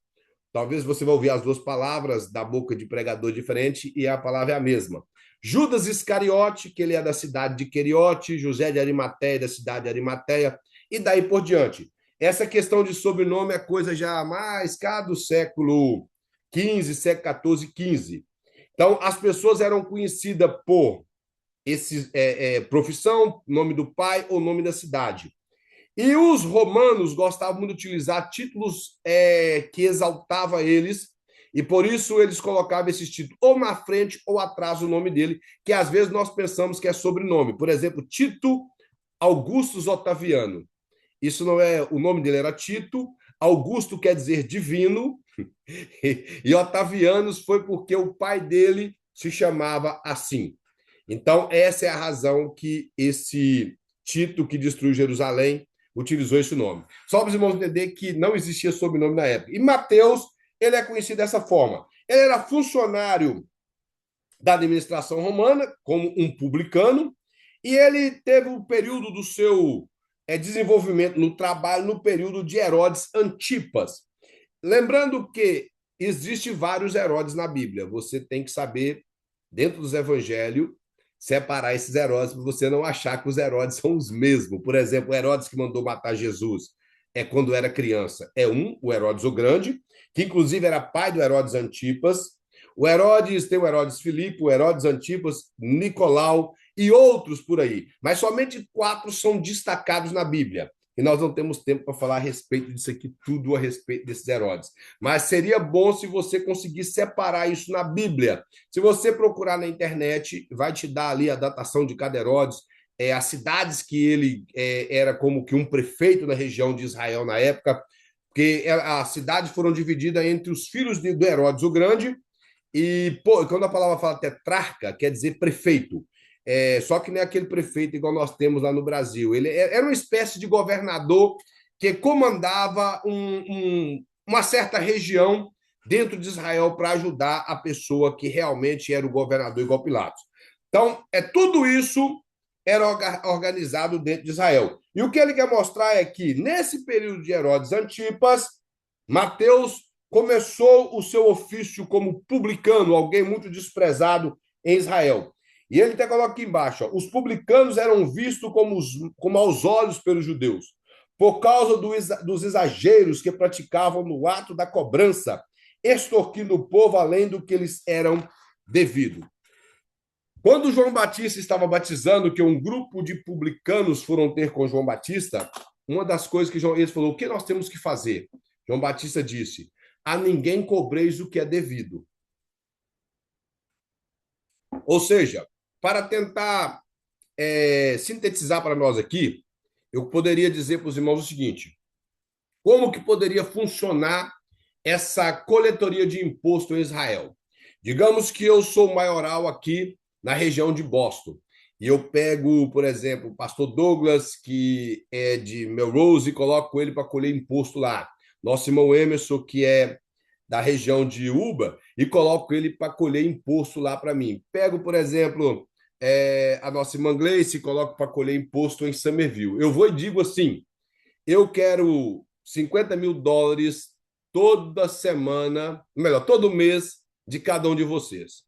Talvez você vai ouvir as duas palavras da boca de pregador diferente e a palavra é a mesma. Judas Iscariote, que ele é da cidade de Queriote, José de Arimateia, da cidade de Arimateia, e daí por diante. Essa questão de sobrenome é coisa já mais cá do século XV, século XIV, XV. Então, as pessoas eram conhecidas por profissão, nome do pai ou nome da cidade. E os romanos gostavam muito de utilizar títulos que exaltavam eles, e por isso eles colocavam esses títulos ou na frente ou atrás do nome dele, que às vezes nós pensamos que é sobrenome. Por exemplo, Tito Augustus Otaviano. Isso não é, o nome dele era Tito, Augusto quer dizer divino, e Otavianos foi porque o pai dele se chamava assim. Então, essa é a razão que esse Tito, que destruiu Jerusalém, utilizou esse nome. Só para os irmãos entenderem que não existia sobrenome na época. E Mateus, ele é conhecido dessa forma. Ele era funcionário da administração romana, como um publicano, e ele teve o período do seu desenvolvimento no trabalho no período de Herodes Antipas. Lembrando que Existem vários Herodes na Bíblia. Você tem que saber, dentro dos evangelhos, separar esses Herodes para você não achar que os Herodes são os mesmos. Por exemplo, o Herodes que mandou matar Jesus é quando era criança. É o Herodes o Grande, que inclusive era pai do Herodes Antipas. O Herodes tem o Herodes Filipe, o Herodes Antipas, Nicolau e outros por aí. Mas somente 4 são destacados na Bíblia. E nós não temos tempo para falar a respeito disso aqui, tudo a respeito desses Herodes. Mas seria bom se você conseguir separar isso na Bíblia. Se você procurar na internet, vai te dar ali a datação de cada Herodes, as cidades que ele era como que um prefeito na região de Israel na época, porque as cidades foram divididas entre os filhos do Herodes o Grande, e quando a palavra fala tetrarca, quer dizer prefeito. Só que não é aquele prefeito igual nós temos lá no Brasil. Ele era uma espécie de governador que comandava uma certa região dentro de Israel para ajudar a pessoa que realmente era o governador igual Pilatos. Então, tudo isso era organizado dentro de Israel. E o que ele quer mostrar é que, nesse período de Herodes Antipas, Mateus começou o seu ofício como publicano, alguém muito desprezado em Israel. E ele até coloca aqui embaixo, ó, os publicanos eram vistos como aos olhos pelos judeus, por causa dos exageros que praticavam no ato da cobrança, extorquindo o povo além do que eles eram devido. Quando João Batista estava batizando, que um grupo de publicanos foram ter com João Batista, uma das coisas que ele falou, o que nós temos que fazer? João Batista disse, a ninguém cobreis o que é devido. Ou seja, para tentar sintetizar para nós aqui, eu poderia dizer para os irmãos o seguinte, como que poderia funcionar essa coletoria de imposto em Israel? Digamos que eu sou maioral aqui na região de Boston, e eu pego, por exemplo, o pastor Douglas, que é de Melrose, e coloco ele para colher imposto lá. Nosso irmão Emerson, que é da região de Uba, e coloco ele para colher imposto lá para mim. Pego, por exemplo, a nossa irmã Gleice e coloco para colher imposto em Somerville. Eu vou e digo assim, eu quero $50.000 toda semana, melhor, todo mês de cada um de vocês.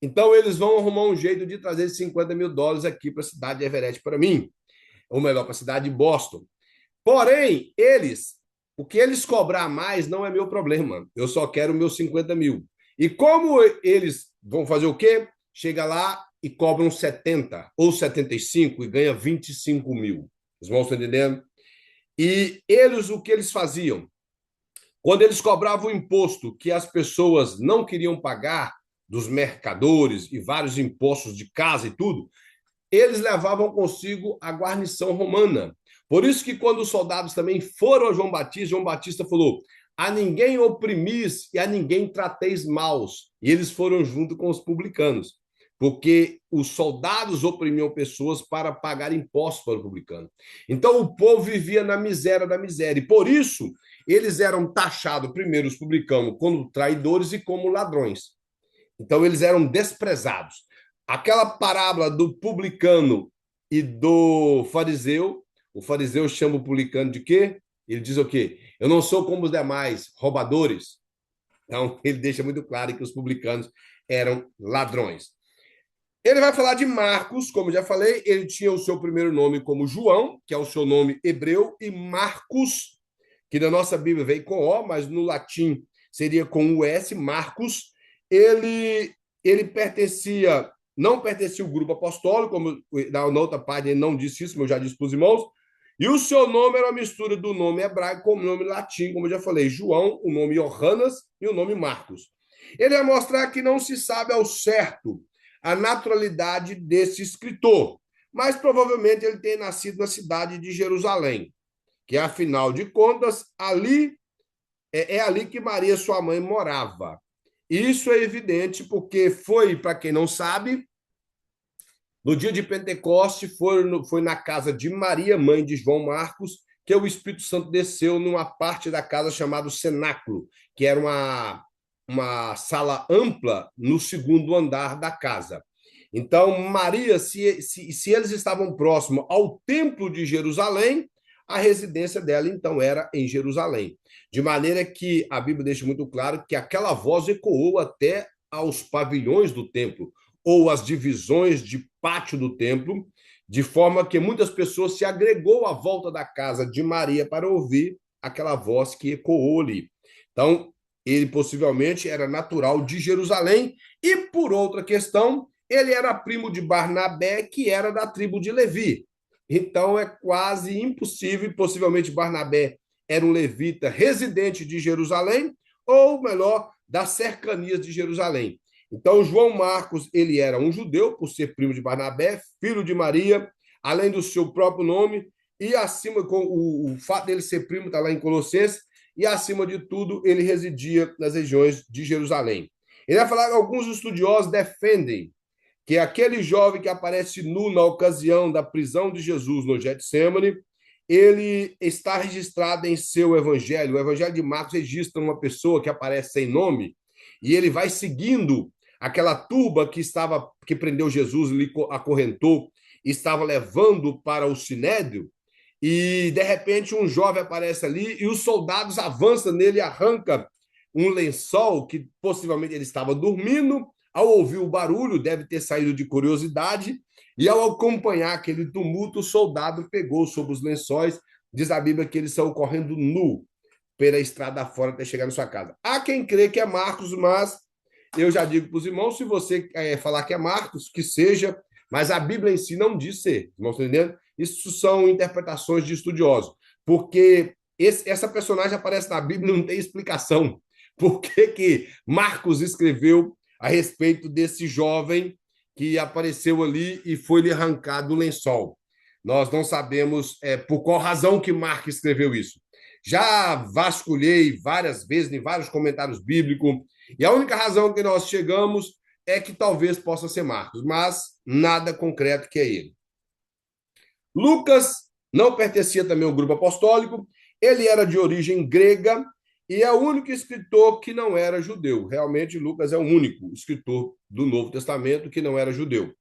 Então, eles vão arrumar um jeito de trazer esses $50.000 aqui para a cidade de Everett para mim, ou melhor, para a cidade de Boston. Porém, o que eles cobrar mais não é meu problema. Eu só quero meus 50 mil. E como eles vão fazer o quê? Chega lá e cobram 70 ou 75 e ganha 25 mil. Os irmãos estão entendendo? E o que eles faziam? Quando eles cobravam o imposto que as pessoas não queriam pagar, dos mercadores e vários impostos de casa e tudo, eles levavam consigo a guarnição romana. Por isso que quando os soldados também foram a João Batista falou, a ninguém oprimis e a ninguém trateis maus. E eles foram junto com os publicanos, porque os soldados oprimiam pessoas para pagar impostos para o publicano. Então o povo vivia na miséria da miséria. E por isso eles eram taxados, primeiro os publicanos, como traidores e como ladrões. Então, eles eram desprezados. Aquela parábola do publicano e do fariseu, o fariseu chama o publicano de quê? Ele diz o quê? Eu não sou como os demais roubadores. Então, ele deixa muito claro que os publicanos eram ladrões. Ele vai falar de Marcos, como já falei, ele tinha o seu primeiro nome como João, que é o seu nome hebreu, e Marcos, que na nossa Bíblia vem com O, mas no latim seria com o S, Marcos. Ele não pertencia ao grupo apostólico, como na outra página ele não disse isso, como eu já disse para os irmãos, e o seu nome era uma mistura do nome hebraico com o nome latim, como eu já falei, João, o nome Johannas e o nome Marcos. Ele vai mostrar que não se sabe ao certo a naturalidade desse escritor, mas provavelmente ele tem nascido na cidade de Jerusalém, que afinal de contas, é ali que Maria, sua mãe, morava. Isso é evidente porque foi, para quem não sabe, no dia de Pentecoste, foi na casa de Maria, mãe de João Marcos, que o Espírito Santo desceu numa parte da casa chamada Cenáculo, que era uma sala ampla no segundo andar da casa. Então, Maria, se eles estavam próximos ao Templo de Jerusalém, a residência dela, então, era em Jerusalém. De maneira que a Bíblia deixa muito claro que aquela voz ecoou até aos pavilhões do templo, ou às divisões de pátio do templo, de forma que muitas pessoas se agregou à volta da casa de Maria para ouvir aquela voz que ecoou ali. Então, ele possivelmente era natural de Jerusalém, e por outra questão, ele era primo de Barnabé, que era da tribo de Levi. Então, é quase impossível, possivelmente Barnabé era um levita residente de Jerusalém, ou melhor, das cercanias de Jerusalém. Então, João Marcos, ele era um judeu, por ser primo de Barnabé, filho de Maria, além do seu próprio nome, e acima, com o fato dele ser primo, está lá em Colossenses, e acima de tudo, ele residia nas regiões de Jerusalém. Ele vai falar que alguns estudiosos defendem que aquele jovem que aparece nu na ocasião da prisão de Jesus no Getsemane, ele está registrado em seu evangelho. O evangelho de Marcos registra uma pessoa que aparece sem nome, e ele vai seguindo aquela turba que prendeu Jesus, lhe acorrentou, estava levando para o sinédrio, e de repente um jovem aparece ali e os soldados avançam nele e arrancam um lençol que possivelmente ele estava dormindo. Ao ouvir o barulho, deve ter saído de curiosidade, e ao acompanhar aquele tumulto, o soldado pegou sobre os lençóis. Diz a Bíblia que ele saiu correndo nu pela estrada fora até chegar na sua casa. Há quem crê que é Marcos, mas eu já digo para os irmãos, se você falar que é Marcos, que seja, mas a Bíblia em si não diz ser. Irmãos, estão entendendo? Isso são interpretações de estudiosos, porque essa personagem aparece na Bíblia e não tem explicação. Por que Marcos escreveu a respeito desse jovem que apareceu ali e foi-lhe arrancado o lençol? Nós não sabemos por qual razão que Marcos escreveu isso. Já vasculhei várias vezes em vários comentários bíblicos, e a única razão que nós chegamos é que talvez possa ser Marcos, mas nada concreto que é ele. Lucas não pertencia também ao grupo apostólico, ele era de origem grega e é o único escritor que não era judeu. Realmente, Lucas é o único escritor do Novo Testamento que não era judeu.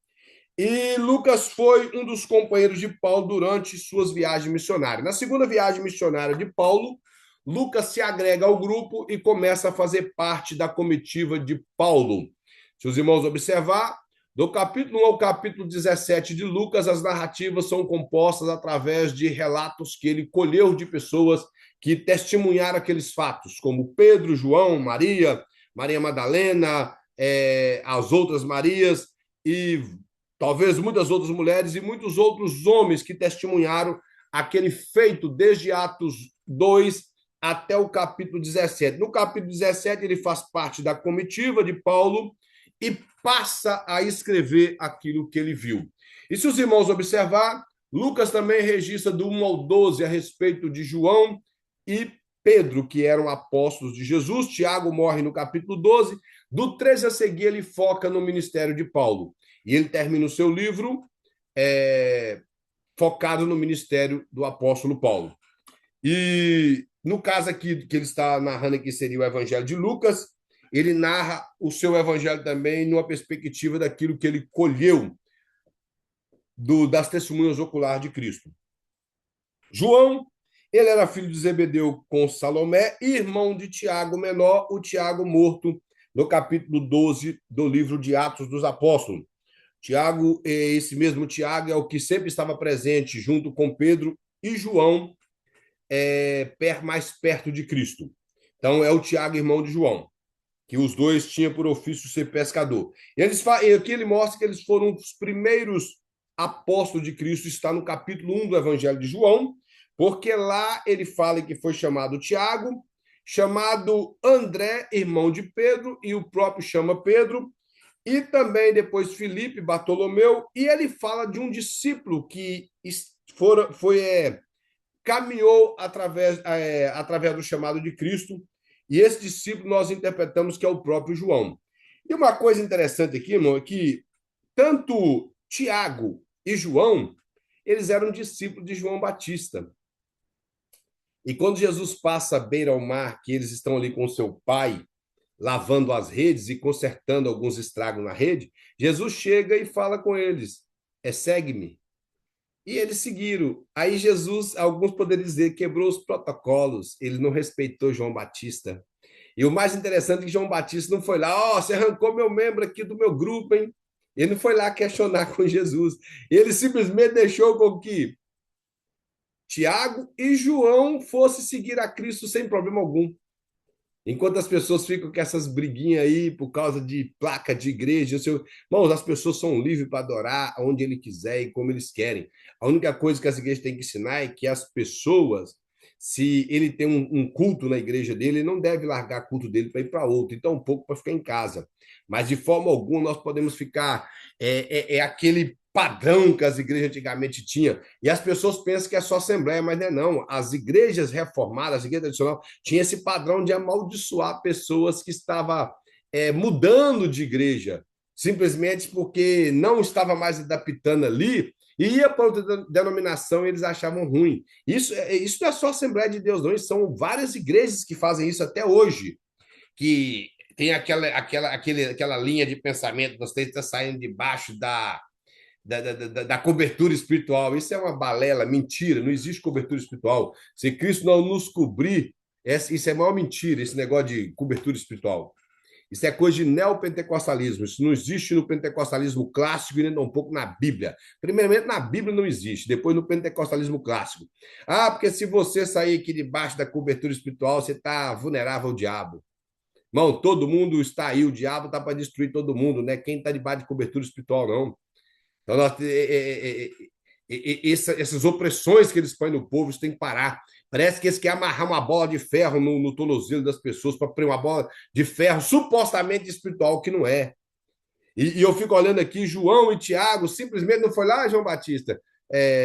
E Lucas foi um dos companheiros de Paulo durante suas viagens missionárias. Na segunda viagem missionária de Paulo, Lucas se agrega ao grupo e começa a fazer parte da comitiva de Paulo. Se os irmãos observar, do capítulo 1 ao capítulo 17 de Lucas, as narrativas são compostas através de relatos que ele colheu de pessoas que testemunharam aqueles fatos, como Pedro, João, Maria, Maria Madalena, as outras Marias, e talvez muitas outras mulheres e muitos outros homens que testemunharam aquele feito desde Atos 2 até o capítulo 17. No capítulo 17, ele faz parte da comitiva de Paulo e passa a escrever aquilo que ele viu. E se os irmãos observar, Lucas também registra do 1 ao 12 a respeito de João e Pedro, que eram apóstolos de Jesus. Tiago morre no capítulo 12. Do 13 a seguir, ele foca no ministério de Paulo. E ele termina o seu livro focado no ministério do apóstolo Paulo. E no caso aqui, que ele está narrando aqui, seria o Evangelho de Lucas, ele narra o seu evangelho também numa perspectiva daquilo que ele colheu das testemunhas oculares de Cristo. João, ele era filho de Zebedeu com Salomé, irmão de Tiago menor, o Tiago morto no capítulo 12 do livro de Atos dos Apóstolos. Tiago, esse mesmo Tiago, é o que sempre estava presente junto com Pedro e João, mais perto de Cristo. Então, é o Tiago, irmão de João, que os dois tinham por ofício ser pescador. Aqui ele mostra que eles foram os primeiros apóstolos de Cristo, está no capítulo 1 do Evangelho de João, porque lá ele fala que foi chamado Tiago, chamado André, irmão de Pedro, e o próprio chama Pedro, e também depois Filipe, Bartolomeu, e ele fala de um discípulo que caminhou através do chamado de Cristo, e esse discípulo nós interpretamos que é o próprio João. E uma coisa interessante aqui, irmão, é que tanto Tiago e João, eles eram discípulos de João Batista. E quando Jesus passa à beira ao mar, que eles estão ali com seu pai, lavando as redes e consertando alguns estragos na rede, Jesus chega e fala com eles, segue-me. E eles seguiram. Aí Jesus, alguns poderiam dizer, quebrou os protocolos. Ele não respeitou João Batista. E o mais interessante é que João Batista não foi lá, ó, você arrancou meu membro aqui do meu grupo, hein? Ele não foi lá questionar com Jesus. Ele simplesmente deixou com que Tiago e João fossem seguir a Cristo sem problema algum. Enquanto as pessoas ficam com essas briguinhas aí por causa de placa de igreja, seu... Irmãos, as pessoas são livres para adorar onde ele quiser e como eles querem. A única coisa que as igrejas têm que ensinar é que as pessoas, se ele tem um culto na igreja dele, ele não deve largar o culto dele para ir para outro, então um pouco para ficar em casa. Mas de forma alguma nós podemos ficar aquele padrão que as igrejas antigamente tinham. E as pessoas pensam que é só assembleia, mas não é não. As igrejas reformadas, as igrejas tradicionais, tinha esse padrão de amaldiçoar pessoas que estavam mudando de igreja, simplesmente porque não estava mais adaptando ali, e ia para outra denominação e eles achavam ruim. Isso não é só Assembleia de Deus, não. São várias igrejas que fazem isso até hoje, que tem aquela linha de pensamento, você está saindo debaixo da cobertura espiritual. Isso é uma balela, mentira, não existe cobertura espiritual. Se Cristo não nos cobrir, isso é maior mentira, esse negócio de cobertura espiritual. Isso é coisa de neopentecostalismo. Isso não existe no pentecostalismo clássico e nem um pouco na Bíblia. Primeiramente, na Bíblia não existe, depois no pentecostalismo clássico. Ah, porque se você sair aqui debaixo da cobertura espiritual, você está vulnerável ao diabo. Irmão, todo mundo está aí, o diabo está para destruir todo mundo, né? Quem está debaixo de cobertura espiritual, não. Então, essas opressões que eles põem no povo, isso tem que parar. Parece que eles querem amarrar uma bola de ferro no tornozelo das pessoas para pôr uma bola de ferro supostamente espiritual, que não é. E eu fico olhando aqui, João e Tiago simplesmente não foi lá, João Batista,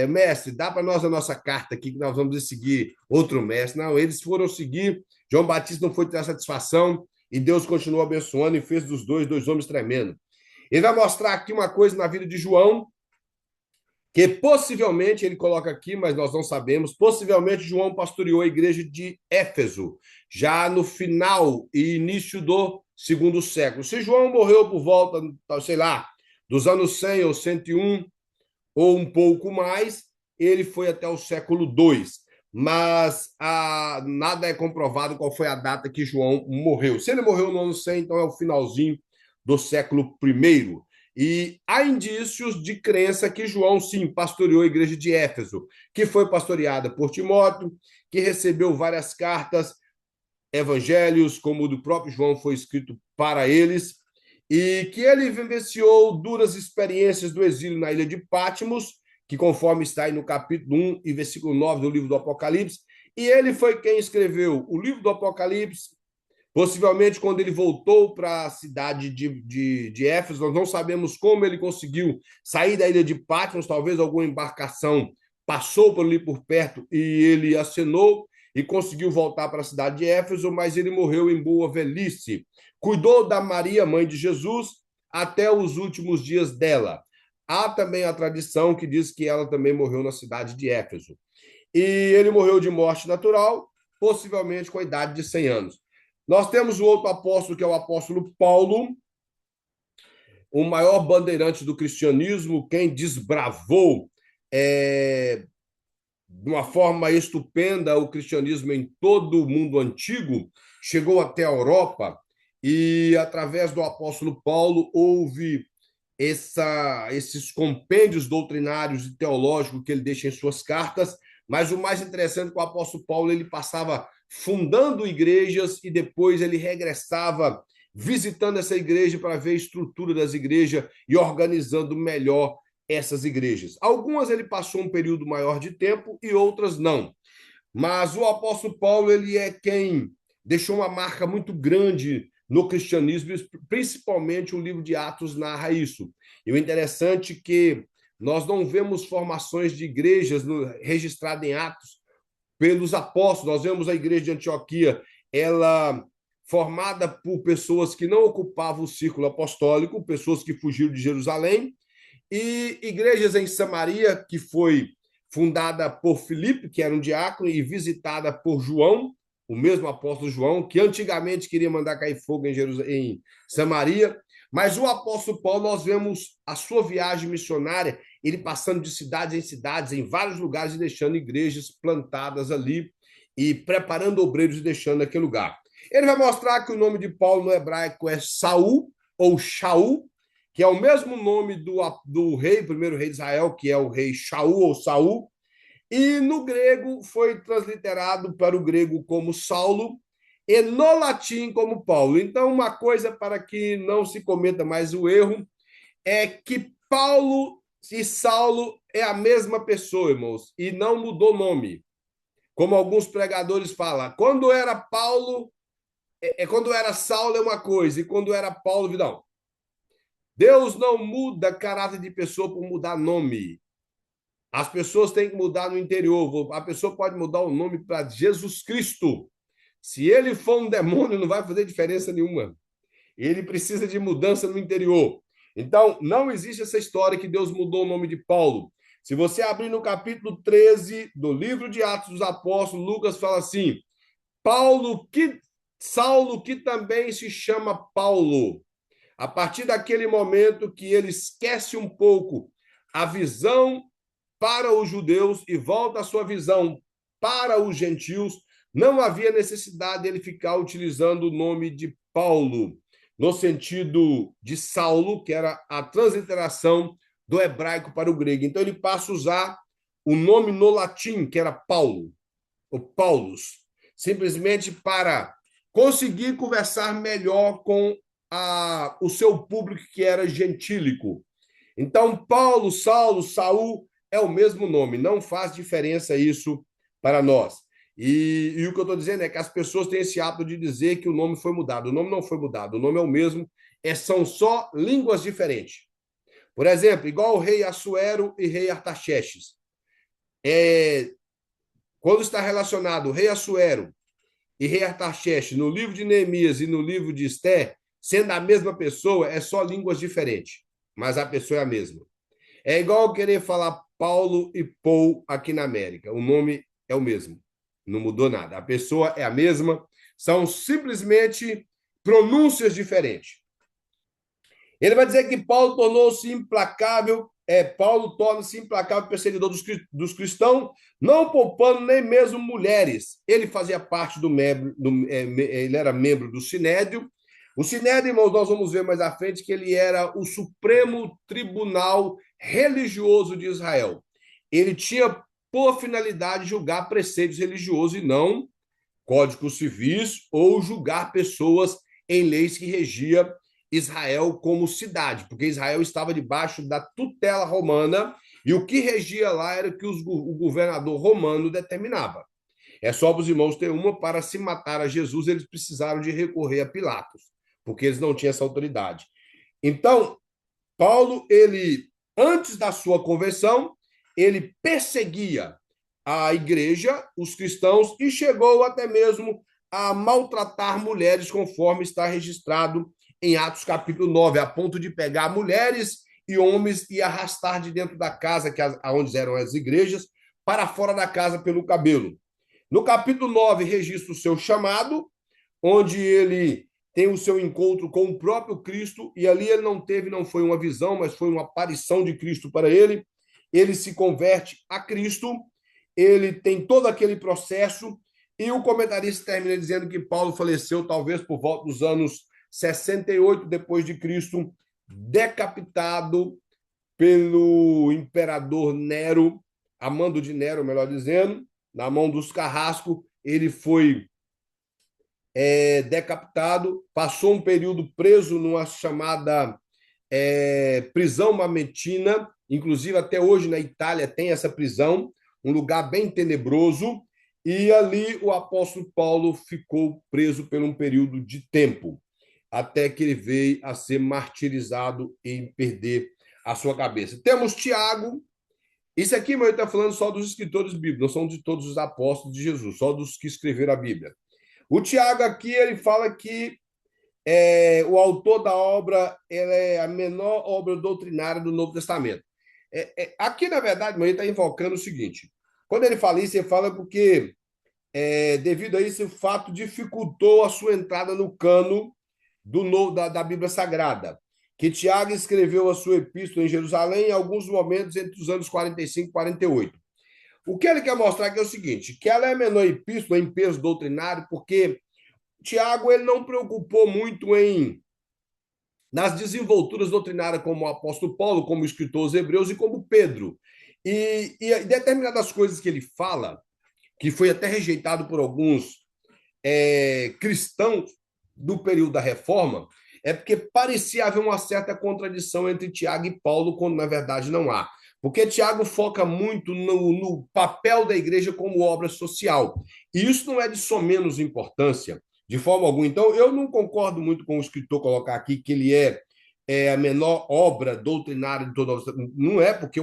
mestre, dá para nós a nossa carta aqui que nós vamos seguir outro mestre. Não, eles foram seguir, João Batista não foi ter satisfação e Deus continuou abençoando e fez dos dois homens tremendos. Ele vai mostrar aqui uma coisa na vida de João, que possivelmente, ele coloca aqui, mas nós não sabemos, possivelmente João pastoreou a igreja de Éfeso, já no final e início do segundo século. Se João morreu por volta, sei lá, dos anos 100 ou 101, ou um pouco mais, ele foi até o século II. Mas nada é comprovado qual foi a data que João morreu. Se ele morreu no ano 100, então é o finalzinho do século I. E há indícios de crença que João, sim, pastoreou a igreja de Éfeso, que foi pastoreada por Timóteo, que recebeu várias cartas, evangelhos, como o do próprio João foi escrito para eles, e que ele vivenciou duras experiências do exílio na ilha de Patmos, que conforme está aí no capítulo 1 e versículo 9 do livro do Apocalipse, e ele foi quem escreveu o livro do Apocalipse. Possivelmente, quando ele voltou para a cidade de Éfeso, nós não sabemos como ele conseguiu sair da ilha de Patmos, talvez alguma embarcação passou por ali por perto e ele acenou e conseguiu voltar para a cidade de Éfeso, mas ele morreu em boa velhice. Cuidou da Maria, mãe de Jesus, até os últimos dias dela. Há também a tradição que diz que ela também morreu na cidade de Éfeso. E ele morreu de morte natural, possivelmente com a idade de 100 anos. Nós temos o outro apóstolo, que é o apóstolo Paulo, o maior bandeirante do cristianismo, quem desbravou de uma forma estupenda o cristianismo em todo o mundo antigo, chegou até a Europa e, através do apóstolo Paulo, houve esses compêndios doutrinários e teológicos que ele deixa em suas cartas, mas o mais interessante é que o apóstolo Paulo ele passava fundando igrejas e depois ele regressava visitando essa igreja para ver a estrutura das igrejas e organizando melhor essas igrejas. Algumas ele passou um período maior de tempo e outras não. Mas o apóstolo Paulo ele é quem deixou uma marca muito grande no cristianismo, principalmente o livro de Atos narra isso. E o interessante é que nós não vemos formações de igrejas registradas em Atos pelos apóstolos. Nós vemos a igreja de Antioquia, ela formada por pessoas que não ocupavam o círculo apostólico, pessoas que fugiram de Jerusalém, e igrejas em Samaria, que foi fundada por Filipe, que era um diácono, e visitada por João, o mesmo apóstolo João, que antigamente queria mandar cair fogo em Samaria. Mas o apóstolo Paulo, nós vemos a sua viagem missionária ele passando de cidades em cidades, em vários lugares, e deixando igrejas plantadas ali, e preparando obreiros e deixando naquele lugar. Ele vai mostrar que o nome de Paulo no hebraico é Saul, ou Shaul, que é o mesmo nome do rei, primeiro rei de Israel, que é o rei Shaul ou Saul, e no grego foi transliterado para o grego como Saulo, e no latim como Paulo. Então, uma coisa para que não se cometa mais o erro é que Paulo e Saulo é a mesma pessoa, irmãos, e não mudou nome. Como alguns pregadores falam, quando era Paulo, quando era Saulo é uma coisa, e quando era Paulo, não. Deus não muda caráter de pessoa por mudar nome. As pessoas têm que mudar no interior. A pessoa pode mudar o nome para Jesus Cristo. Se ele for um demônio, não vai fazer diferença nenhuma. Ele precisa de mudança no interior. Então, não existe essa história que Deus mudou o nome de Paulo. Se você abrir no capítulo 13 do livro de Atos dos Apóstolos, Lucas fala assim: Saulo, que também se chama Paulo. A partir daquele momento que ele esquece um pouco a visão para os judeus e volta a sua visão para os gentios, não havia necessidade dele ficar utilizando o nome de Paulo, no sentido de Saulo, que era a transliteração do hebraico para o grego. Então ele passa a usar o nome no latim, que era Paulo, ou Paulus, simplesmente para conseguir conversar melhor com o seu público que era gentílico. Então, Paulo, Saulo, Saul é o mesmo nome, não faz diferença isso para nós. E o que eu estou dizendo é que as pessoas têm esse hábito de dizer que o nome foi mudado. O nome não foi mudado, o nome é o mesmo, são só línguas diferentes. Por exemplo, igual o rei Assuero e rei Artaxerxes. Quando está relacionado o rei Assuero e rei Artaxerxes no livro de Neemias e no livro de Esté, sendo a mesma pessoa, é só línguas diferentes, mas a pessoa é a mesma. É igual eu querer falar Paulo e Paul aqui na América. O nome é o mesmo. Não mudou nada. A pessoa é a mesma. São simplesmente pronúncias diferentes. Ele vai dizer que Paulo tornou-se implacável. Paulo torna-se implacável perseguidor dos cristãos, não poupando nem mesmo mulheres. Ele fazia parte ele era membro do Sinédrio. O Sinédrio, irmãos, nós vamos ver mais à frente que ele era o Supremo Tribunal Religioso de Israel. Ele tinha por finalidade julgar preceitos religiosos e não códigos civis ou julgar pessoas em leis que regia Israel como cidade, porque Israel estava debaixo da tutela romana e o que regia lá era o que o governador romano determinava. É só para os irmãos ter uma, para se matar a Jesus, eles precisaram de recorrer a Pilatos, porque eles não tinham essa autoridade. Então, Paulo, ele, antes da sua conversão, ele perseguia a igreja, os cristãos, e chegou até mesmo a maltratar mulheres, conforme está registrado em Atos capítulo 9, a ponto de pegar mulheres e homens e arrastar de dentro da casa, onde eram as igrejas, para fora da casa pelo cabelo. No capítulo 9, registra o seu chamado, onde ele tem o seu encontro com o próprio Cristo, e ali ele não foi uma visão, mas foi uma aparição de Cristo para ele. Ele se converte a Cristo, ele tem todo aquele processo, e o comentarista termina dizendo que Paulo faleceu talvez por volta dos anos 68 depois de Cristo, decapitado pelo imperador Nero, a mando de Nero, melhor dizendo, na mão dos carrascos. Ele foi decapitado, passou um período preso numa chamada prisão mametina, inclusive até hoje na Itália tem essa prisão, um lugar bem tenebroso, e ali o apóstolo Paulo ficou preso por um período de tempo, até que ele veio a ser martirizado e perder a sua cabeça. Temos Tiago. Isso aqui, meu, está falando só dos escritores bíblicos, não são de todos os apóstolos de Jesus, só dos que escreveram a Bíblia. O Tiago aqui, ele fala que o autor da obra é a menor obra doutrinária do Novo Testamento. Aqui, na verdade, ele está invocando o seguinte: quando ele fala isso, ele fala porque, devido a isso, o fato dificultou a sua entrada no cano da Bíblia Sagrada. que Tiago escreveu a sua epístola em Jerusalém em alguns momentos entre os anos 45 e 48. O que ele quer mostrar aqui é o seguinte, que ela é a menor epístola em peso doutrinário, porque Tiago ele não preocupou muito nas desenvolturas doutrinárias como o apóstolo Paulo, como o escritor aos Hebreus e como Pedro. E determinadas coisas que ele fala, que foi até rejeitado por alguns cristãos do período da Reforma, é porque parecia haver uma certa contradição entre Tiago e Paulo, quando na verdade não há. Porque Tiago foca muito no papel da igreja como obra social. E isso não é de somenos importância, de forma alguma. Então, eu não concordo muito com o escritor colocar aqui que ele é a menor obra doutrinária de toda a... Não é, porque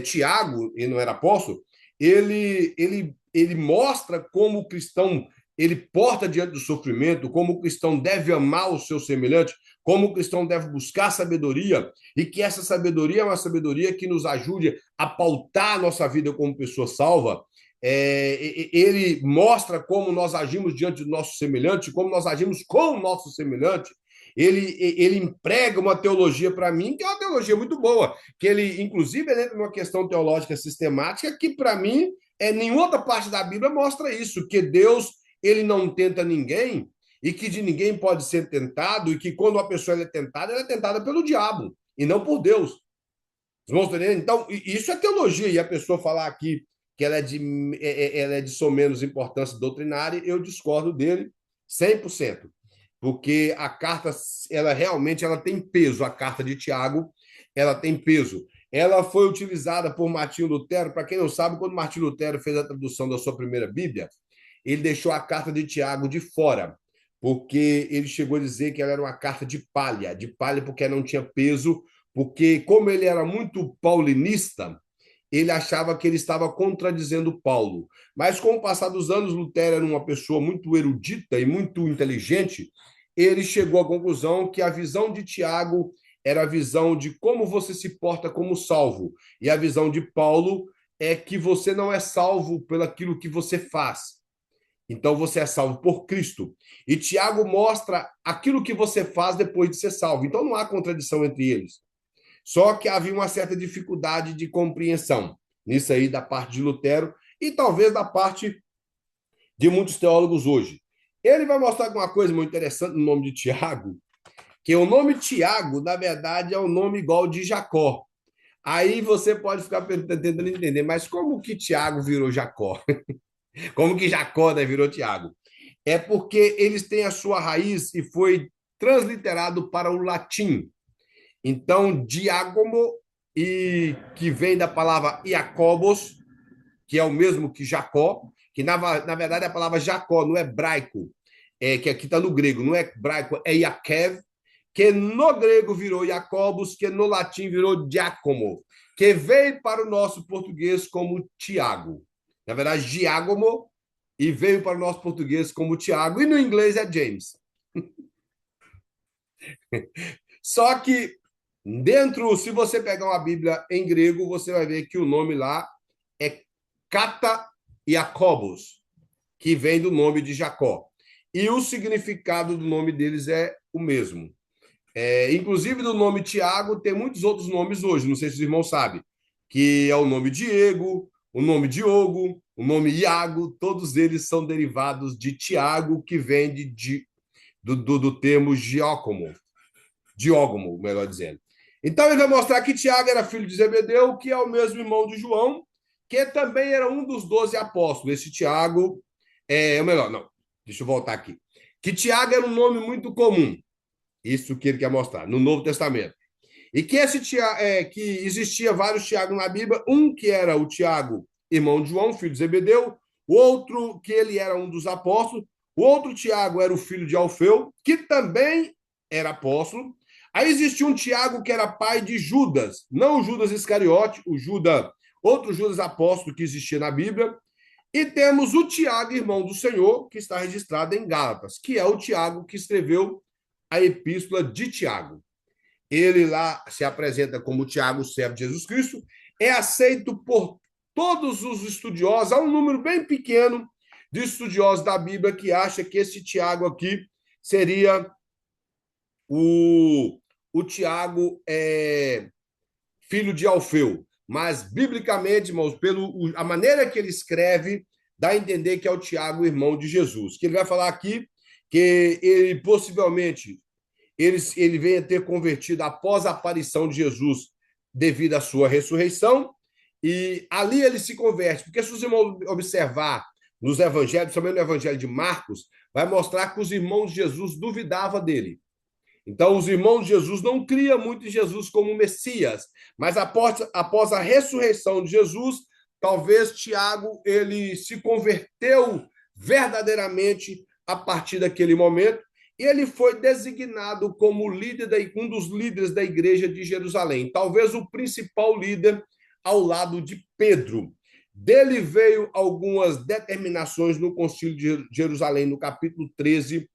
Tiago, ele não era apóstolo, ele mostra como o cristão ele porta diante do sofrimento, como o cristão deve amar o seu semelhante, como o cristão deve buscar sabedoria, e que essa sabedoria é uma sabedoria que nos ajude a pautar a nossa vida como pessoa salva. Ele mostra como nós agimos diante do nosso semelhante, como nós agimos com o nosso semelhante. Ele emprega uma teologia para mim, que é uma teologia muito boa, que ele, inclusive, ele entra numa questão teológica sistemática que, para mim, nenhuma outra parte da Bíblia mostra isso, que Deus ele não tenta ninguém e que de ninguém pode ser tentado e que quando uma pessoa é tentada, ela é tentada pelo diabo e não por Deus. Então, isso é teologia. E a pessoa falar aqui que ela é de somenos importância doutrinária, eu discordo dele 100%. Porque a carta, ela realmente ela tem peso. A carta de Tiago, ela tem peso. Ela foi utilizada por Martinho Lutero. Para quem não sabe, quando Martinho Lutero fez a tradução da sua primeira Bíblia, ele deixou a carta de Tiago de fora, porque ele chegou a dizer que ela era uma carta de palha porque não tinha peso, porque como ele era muito paulinista, ele achava que ele estava contradizendo Paulo. Mas com o passar dos anos, Lutero era uma pessoa muito erudita e muito inteligente, ele chegou à conclusão que a visão de Tiago era a visão de como você se porta como salvo, e a visão de Paulo é que você não é salvo pelo aquilo que você faz. Então você é salvo por Cristo. E Tiago mostra aquilo que você faz depois de ser salvo. Então não há contradição entre eles. Só que havia uma certa dificuldade de compreensão nisso aí da parte de Lutero e talvez da parte de muitos teólogos hoje. Ele vai mostrar alguma coisa muito interessante no nome de Tiago, que o nome Tiago, na verdade, é um nome igual de Jacó. Aí você pode ficar tentando entender, mas como que Tiago virou Jacó? Como que Jacó virou Tiago? É porque eles têm a sua raiz e foi transliterado para o latim. Então, diágono, e que vem da palavra Iacobos, que é o mesmo que Jacó, que na verdade é a palavra Jacó no hebraico, que aqui está no grego, no hebraico é Iakev, que no grego virou Jacobos, que no latim virou Giacomo, que veio para o nosso português como Tiago. Na verdade, Giacomo, e veio para o nosso português como Tiago, e no inglês é James. Só que dentro, se você pegar uma Bíblia em grego, você vai ver que o nome lá é Kata Jacobos, que vem do nome de Jacó. E o significado do nome deles é o mesmo. Inclusive, do nome Tiago, tem muitos outros nomes hoje, não sei se os irmãos sabem, que é o nome Diego, o nome Diogo, o nome Iago, todos eles são derivados de Tiago, que vem do termo Giacomo, melhor dizendo. Então, ele vai mostrar que Tiago era filho de Zebedeu, que é o mesmo irmão de João, que também era um dos 12 apóstolos. Esse Tiago, deixa eu voltar aqui. Que Tiago era um nome muito comum. Isso que ele quer mostrar, no Novo Testamento. E que que existia vários Tiagos na Bíblia, um que era o Tiago, irmão de João, filho de Zebedeu, o outro que ele era um dos apóstolos, o outro Tiago era o filho de Alfeu, que também era apóstolo. Aí existia um Tiago que era pai de Judas, não o Judas Iscariote, outro Judas apóstolo que existia na Bíblia. E temos o Tiago, irmão do Senhor, que está registrado em Gálatas, que é o Tiago que escreveu a epístola de Tiago. Ele lá se apresenta como Tiago, servo de Jesus Cristo, é aceito por todos os estudiosos, há um número bem pequeno de estudiosos da Bíblia que acha que esse Tiago aqui seria o Tiago é filho de Alfeu, mas biblicamente, irmãos, a maneira que ele escreve, dá a entender que é o Tiago, irmão de Jesus. Que ele vai falar aqui que ele possivelmente ele venha ter convertido após a aparição de Jesus devido à sua ressurreição, e ali ele se converte, porque se os irmãos observar nos evangelhos, também no evangelho de Marcos, vai mostrar que os irmãos de Jesus duvidavam dele. Então, os irmãos de Jesus não criam muito em Jesus como Messias, mas após a ressurreição de Jesus, talvez Tiago ele se converteu verdadeiramente a partir daquele momento, e ele foi designado como um dos líderes da igreja de Jerusalém, talvez o principal líder ao lado de Pedro. Dele veio algumas determinações no Concílio de Jerusalém, no capítulo 13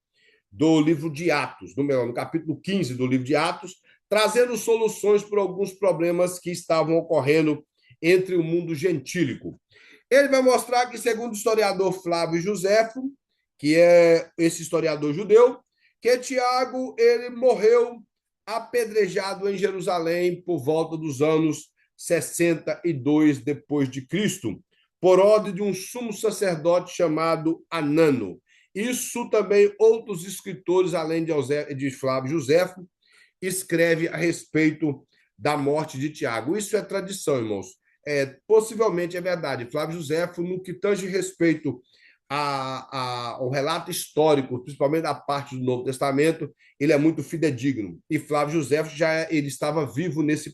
do livro de Atos, no capítulo 15 do livro de Atos, trazendo soluções para alguns problemas que estavam ocorrendo entre o mundo gentílico. Ele vai mostrar que, segundo o historiador Flávio Joséfo, que é esse historiador judeu, que Tiago ele morreu apedrejado em Jerusalém por volta dos anos 62 depois de Cristo, por ordem de um sumo sacerdote chamado Anano. Isso também outros escritores, além de Flávio Joséfo, escreve a respeito da morte de Tiago. Isso é tradição, irmãos. Possivelmente é verdade. Flávio Joséfo, no que tange respeito ao relato histórico, principalmente da parte do Novo Testamento, ele é muito fidedigno. E Flávio Joséfo ele estava vivo nesse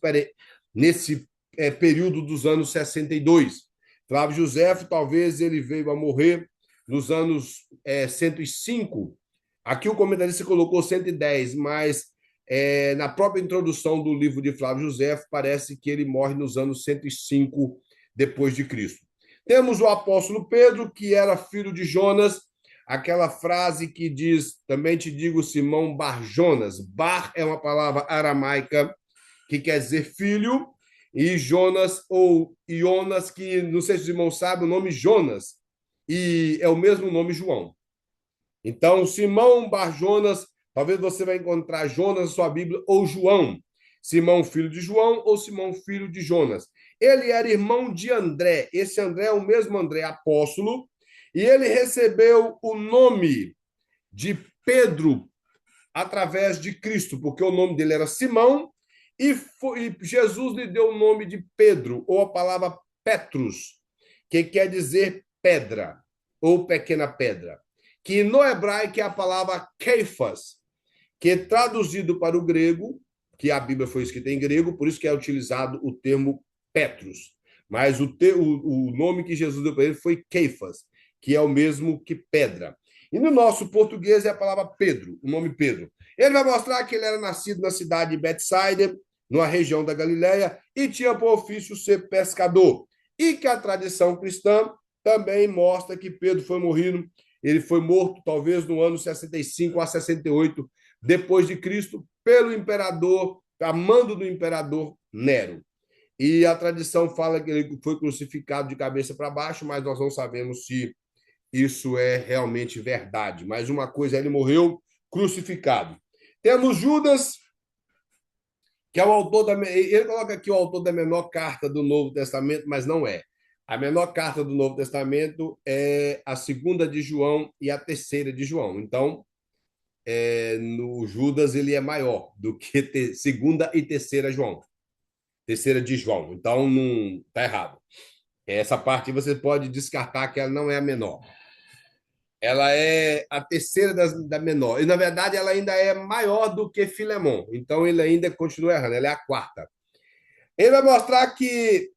período dos anos 62. Flávio Joséfo, talvez ele veio a morrer nos anos 105. Aqui o comentarista colocou 110, mas na própria introdução do livro de Flávio Joséfo, parece que ele morre nos anos 105 depois de Cristo. Temos o apóstolo Pedro, que era filho de Jonas, aquela frase que diz, também te digo, Simão Bar-Jonas. Bar é uma palavra aramaica que quer dizer filho, e Jonas, ou Jonas, que não sei se os irmãos sabem, o nome Jonas, e é o mesmo nome João. Então, Simão Bar-Jonas, talvez você vai encontrar Jonas na sua Bíblia, ou João. Simão, filho de João, ou Simão, filho de Jonas. Ele era irmão de André. Esse André é o mesmo André apóstolo, e ele recebeu o nome de Pedro através de Cristo, porque o nome dele era Simão, e Jesus lhe deu o nome de Pedro, ou a palavra Petrus, que quer dizer pedra, ou pequena pedra, que no hebraico é a palavra Keifas, que traduzido para o grego, que a Bíblia foi escrita em grego, por isso que é utilizado o termo Petrus. Mas o nome que Jesus deu para ele foi Keifas, que é o mesmo que pedra. E no nosso português é a palavra Pedro, o nome Pedro. Ele vai mostrar que ele era nascido na cidade de Betsaida, numa região da Galileia, e tinha por ofício ser pescador. E que a tradição cristã também mostra que Pedro ele foi morto talvez no ano 65 a 68 depois de Cristo pelo imperador, a mando do imperador Nero. E a tradição fala que ele foi crucificado de cabeça para baixo, mas nós não sabemos se isso é realmente verdade. Mas uma coisa, ele morreu crucificado. Temos Judas, que é o autor ele coloca aqui o autor da menor carta do Novo Testamento, mas não é. A menor carta do Novo Testamento é a segunda de João e a terceira de João. Então, no Judas ele é maior do que segunda e terceira João. Terceira de João. Então, não está errado. Essa parte você pode descartar que ela não é a menor. Ela é a terceira da menor. E, na verdade, ela ainda é maior do que Filemon. Então, ele ainda continua errando. Ela é a quarta. Ele vai mostrar que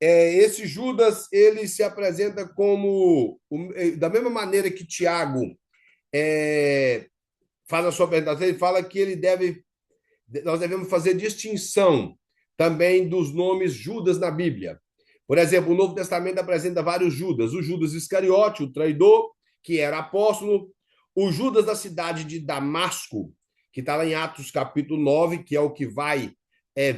esse Judas ele se apresenta como, da mesma maneira que Tiago faz a sua apresentação, ele fala que nós devemos fazer distinção também dos nomes Judas na Bíblia. Por exemplo, o Novo Testamento apresenta vários Judas. O Judas Iscariote, o traidor, que era apóstolo. O Judas da cidade de Damasco, que está lá em Atos capítulo 9, que é o que vai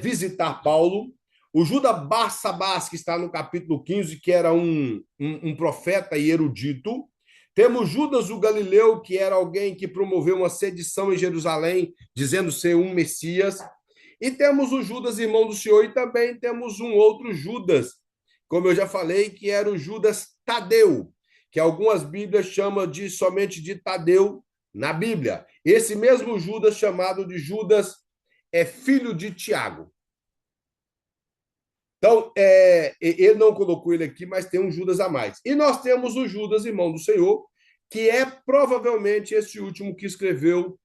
visitar Paulo. O Judas Barsabás, que está no capítulo 15, que era um profeta e erudito. Temos Judas o Galileu, que era alguém que promoveu uma sedição em Jerusalém, dizendo ser um Messias. E temos o Judas, irmão do Senhor, e também temos um outro Judas, como eu já falei, que era o Judas Tadeu, que algumas Bíblias chamam somente de Tadeu na Bíblia. Esse mesmo Judas, chamado de Judas, é filho de Tiago. Então, ele não colocou ele aqui, mas tem um Judas a mais. E nós temos o Judas, irmão do Senhor, que é provavelmente esse último que escreveu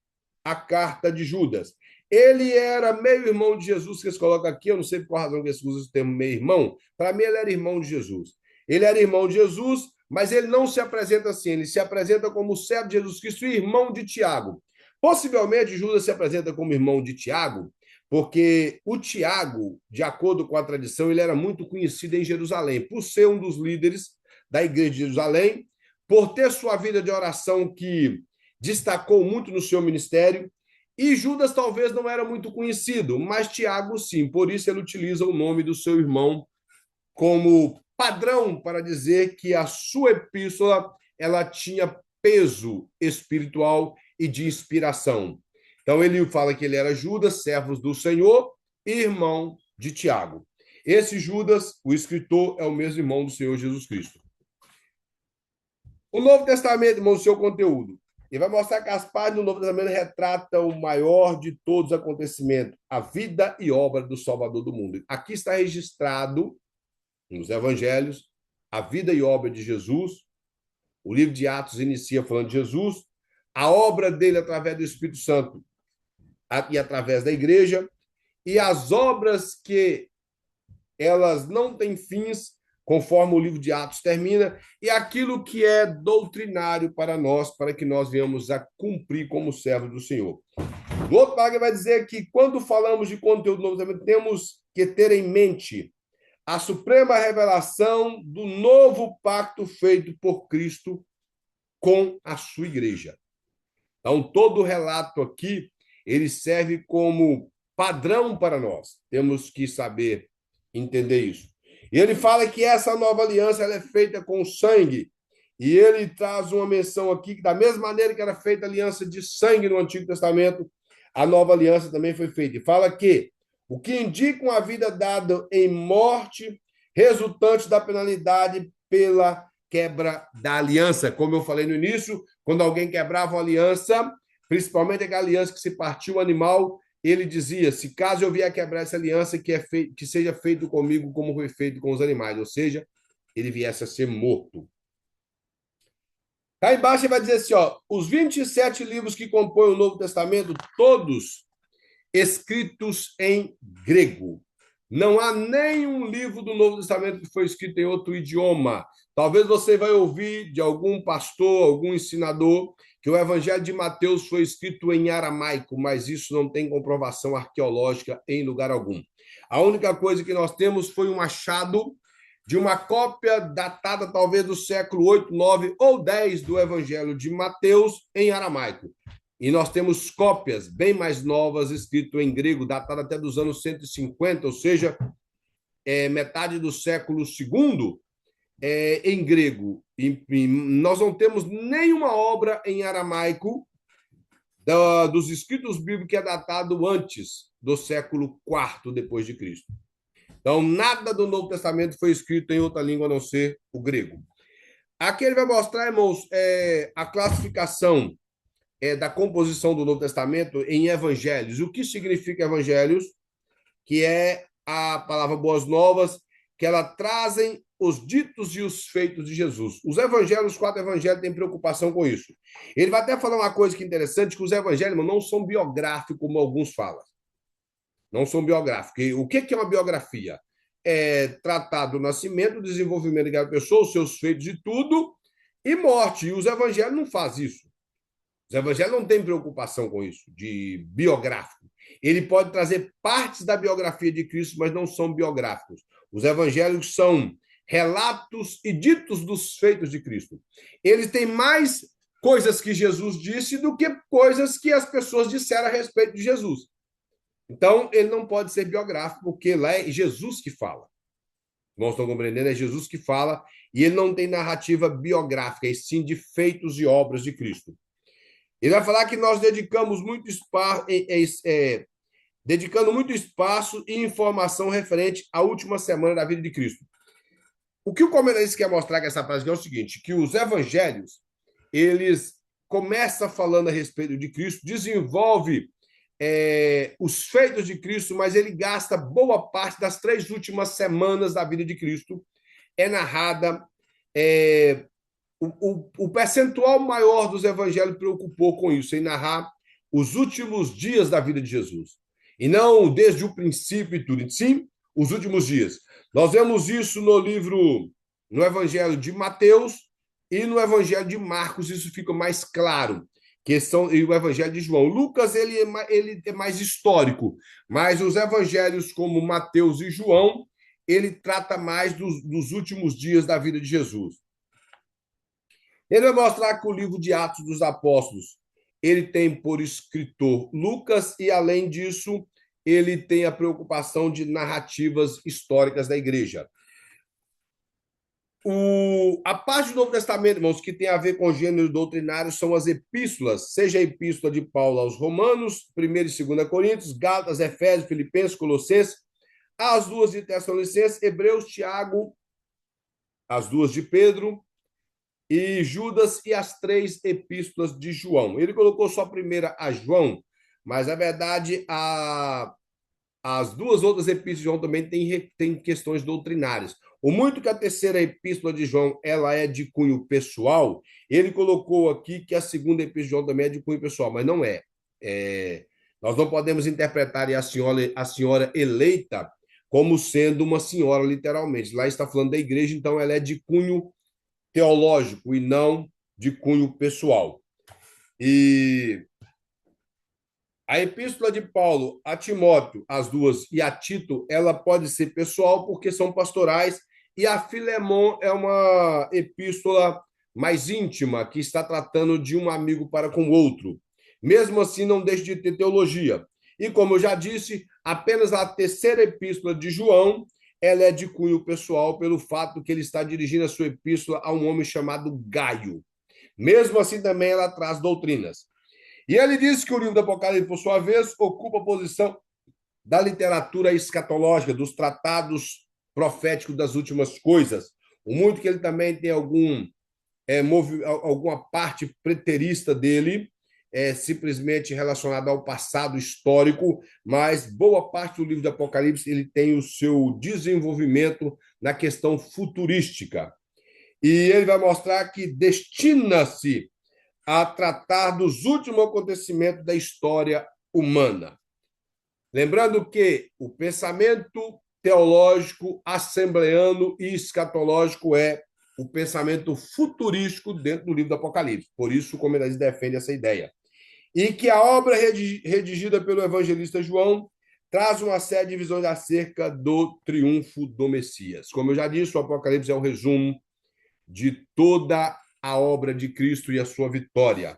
a carta de Judas. Ele era meio-irmão de Jesus, que eles colocam aqui, eu não sei por qual razão que eles usam o termo meio-irmão. Para mim, ele era irmão de Jesus. Ele era irmão de Jesus, mas ele não se apresenta assim, ele se apresenta como servo de Jesus Cristo e irmão de Tiago. Possivelmente, Judas se apresenta como irmão de Tiago, porque o Tiago, de acordo com a tradição, ele era muito conhecido em Jerusalém, por ser um dos líderes da igreja de Jerusalém, por ter sua vida de oração que destacou muito no seu ministério, e Judas talvez não era muito conhecido, mas Tiago sim, por isso ele utiliza o nome do seu irmão como padrão para dizer que a sua epístola ela tinha peso espiritual e de inspiração. Então ele fala que ele era Judas, servo do Senhor, irmão de Tiago. Esse Judas, o escritor, é o mesmo irmão do Senhor Jesus Cristo. O Novo Testamento, irmão, o seu conteúdo. Ele vai mostrar que as páginas do Novo Testamento retratam o maior de todos os acontecimentos, a vida e obra do Salvador do mundo. Aqui está registrado, nos Evangelhos, a vida e obra de Jesus. O livro de Atos inicia falando de Jesus, a obra dele através do Espírito Santo e através da igreja, e as obras que elas não têm fins, conforme o livro de Atos termina, e aquilo que é doutrinário para nós, para que nós venhamos a cumprir como servos do Senhor. O outro parágrafo vai dizer que, quando falamos de conteúdo do Novo Testamento, temos que ter em mente a suprema revelação do novo pacto feito por Cristo com a sua igreja. Então, todo o relato aqui, ele serve como padrão para nós. Temos que saber entender isso. E ele fala que essa nova aliança ela é feita com sangue. E ele traz uma menção aqui que, da mesma maneira que era feita a aliança de sangue no Antigo Testamento, a nova aliança também foi feita. E fala que o que indica uma vida dada em morte, resultante da penalidade pela quebra da aliança. Como eu falei no início, quando alguém quebrava uma aliança, principalmente aquela aliança que se partiu o animal, ele dizia, se caso eu vier quebrar essa aliança, que seja feito comigo como foi feito com os animais, ou seja, ele viesse a ser morto. Cá embaixo ele vai dizer assim, ó, os 27 livros que compõem o Novo Testamento, todos escritos em grego. Não há nenhum livro do Novo Testamento que foi escrito em outro idioma. Talvez você vai ouvir de algum pastor, algum ensinador, que o Evangelho de Mateus foi escrito em aramaico, mas isso não tem comprovação arqueológica em lugar algum. A única coisa que nós temos foi um achado de uma cópia datada talvez do século 8, 9 ou 10 do Evangelho de Mateus em aramaico. E nós temos cópias bem mais novas, escritas em grego, datadas até dos anos 150, ou seja, metade do século II, em grego. E nós não temos nenhuma obra em aramaico dos escritos bíblicos que é datado antes do século IV depois de Cristo. Então, nada do Novo Testamento foi escrito em outra língua a não ser o grego. Aqui ele vai mostrar, irmãos, a classificação da composição do Novo Testamento em evangelhos. O que significa evangelhos? Que é a palavra boas novas, que ela trazem os ditos e os feitos de Jesus. Os evangelhos, os 4 evangelhos, têm preocupação com isso. Ele vai até falar uma coisa que é interessante, que os evangelhos não são biográficos, como alguns falam. Não são biográficos. O que é uma biografia? É tratar do nascimento, do desenvolvimento daquela pessoa, os seus feitos e tudo, e morte. E os evangelhos não fazem isso. Os evangelhos não têm preocupação com isso, de biográfico. Ele pode trazer partes da biografia de Cristo, mas não são biográficos. Os evangelhos são relatos e ditos dos feitos de Cristo. Eles têm mais coisas que Jesus disse do que coisas que as pessoas disseram a respeito de Jesus. Então, ele não pode ser biográfico, porque lá é Jesus que fala. irmãos estão compreendendo? É Jesus que fala, e ele não tem narrativa biográfica, e sim de feitos e obras de Cristo. Ele vai falar que nós dedicamos muito espaço, dedicando muito espaço e informação referente à última semana da vida de Cristo. O que o comentarista quer mostrar com essa frase é o seguinte, que os evangelhos, eles começam falando a respeito de Cristo, desenvolve os feitos de Cristo, mas ele gasta boa parte das 3 últimas semanas da vida de Cristo, é narrada, o percentual maior dos evangelhos preocupou com isso, em narrar os últimos dias da vida de Jesus. E não desde o princípio e tudo, sim, os últimos dias. Nós vemos isso no Evangelho de Mateus e no Evangelho de Marcos, isso fica mais claro, e o Evangelho de João. Lucas, ele é mais histórico, mas os evangelhos como Mateus e João, ele trata mais dos últimos dias da vida de Jesus. Ele vai mostrar que o livro de Atos dos Apóstolos, ele tem por escritor Lucas e, além disso, ele tem a preocupação de narrativas históricas da igreja. A parte do Novo Testamento, irmãos, que tem a ver com gêneros doutrinários são as epístolas, seja a epístola de Paulo aos Romanos, 1 e 2 Coríntios, Gálatas, Efésios, Filipenses, Colossenses, as 2 de Tessalonicenses, Hebreus, Tiago, as 2 de Pedro e Judas e as 3 epístolas de João. Ele colocou só a primeira a João, mas, na verdade, as 2 outras epístolas de João também têm questões doutrinárias. O muito que a terceira epístola de João ela é de cunho pessoal, ele colocou aqui que a segunda epístola de João também é de cunho pessoal, mas não é. Nós não podemos interpretar a senhora eleita como sendo uma senhora, literalmente. Lá está falando da igreja, então ela é de cunho teológico e não de cunho pessoal. E a epístola de Paulo a Timóteo, as 2, e a Tito, ela pode ser pessoal porque são pastorais, e a Filemon é uma epístola mais íntima, que está tratando de um amigo para com o outro. Mesmo assim, não deixa de ter teologia. E, como eu já disse, apenas a terceira epístola de João, ela é de cunho pessoal pelo fato que ele está dirigindo a sua epístola a um homem chamado Gaio. Mesmo assim, também ela traz doutrinas. E ele diz que o livro do Apocalipse, por sua vez, ocupa a posição da literatura escatológica, dos tratados proféticos das últimas coisas. O muito que ele também tem alguma parte preterista dele, simplesmente relacionada ao passado histórico, mas boa parte do livro do Apocalipse ele tem o seu desenvolvimento na questão futurística. E ele vai mostrar que destina-se a tratar dos últimos acontecimentos da história humana. Lembrando que o pensamento teológico, assembleano e escatológico é o pensamento futurístico dentro do livro do Apocalipse. Por isso, o comentarista defende essa ideia. E que a obra redigida pelo evangelista João traz uma série de visões acerca do triunfo do Messias. Como eu já disse, o Apocalipse é um resumo de toda a obra de Cristo e a sua vitória.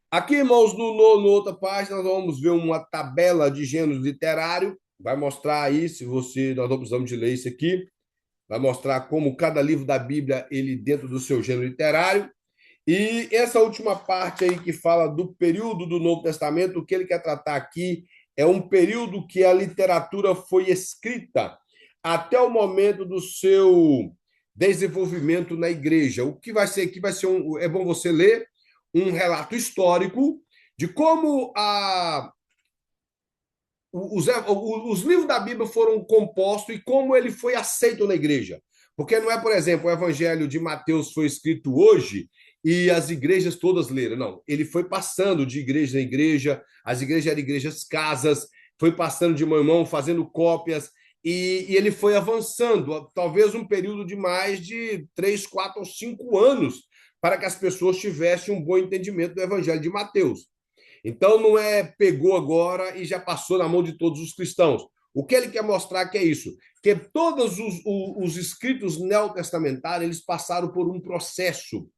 Aqui, irmãos, no outra página, nós vamos ver uma tabela de gêneros literário. Vai mostrar aí, nós não precisamos de ler isso aqui, vai mostrar como cada livro da Bíblia, ele dentro do seu gênero literário. E essa última parte aí que fala do período do Novo Testamento, o que ele quer tratar aqui é um período que a literatura foi escrita até o momento do seu desenvolvimento na igreja. O que vai ser aqui é bom você ler um relato histórico de como os livros da Bíblia foram compostos e como ele foi aceito na igreja. Porque não é, por exemplo, o Evangelho de Mateus foi escrito hoje e as igrejas todas leram. Não, ele foi passando de igreja em igreja, as igrejas eram igrejas casas, foi passando de mão em mão, fazendo cópias, e ele foi avançando, talvez um período de mais de 3, 4 ou 5 anos, para que as pessoas tivessem um bom entendimento do Evangelho de Mateus. Então, não é pegou agora e já passou na mão de todos os cristãos. O que ele quer mostrar que é isso, que todos os escritos neotestamentários eles passaram por um processo,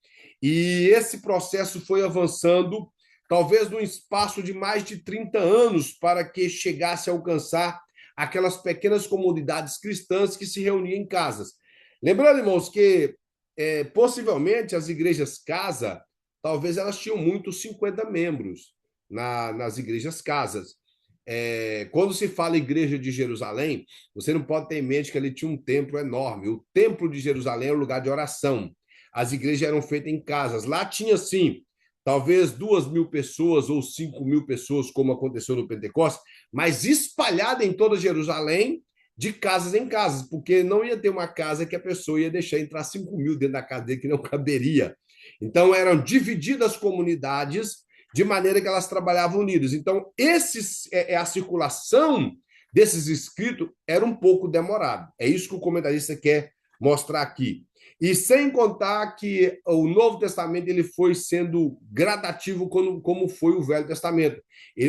e esse processo foi avançando, talvez num espaço de mais de 30 anos, para que chegasse a alcançar aquelas pequenas comunidades cristãs que se reuniam em casas. Lembrando, irmãos, que possivelmente as igrejas casa, talvez elas tinham muitos 50 membros nas igrejas casas. Quando se fala igreja de Jerusalém, você não pode ter em mente que ele tinha um templo enorme. O templo de Jerusalém era um lugar de oração. As igrejas eram feitas em casas. Lá tinha, sim, talvez 2.000 pessoas ou 5.000 pessoas, como aconteceu no Pentecostes, mas espalhada em toda Jerusalém, de casas em casas, porque não ia ter uma casa que a pessoa ia deixar entrar 5.000 dentro da casa dele, que não caberia. Então, eram divididas comunidades de maneira que elas trabalhavam unidas. Então, a circulação desses escritos era um pouco demorada. É isso que o comentarista quer mostrar aqui. E sem contar que o Novo Testamento ele foi sendo gradativo como foi o Velho Testamento.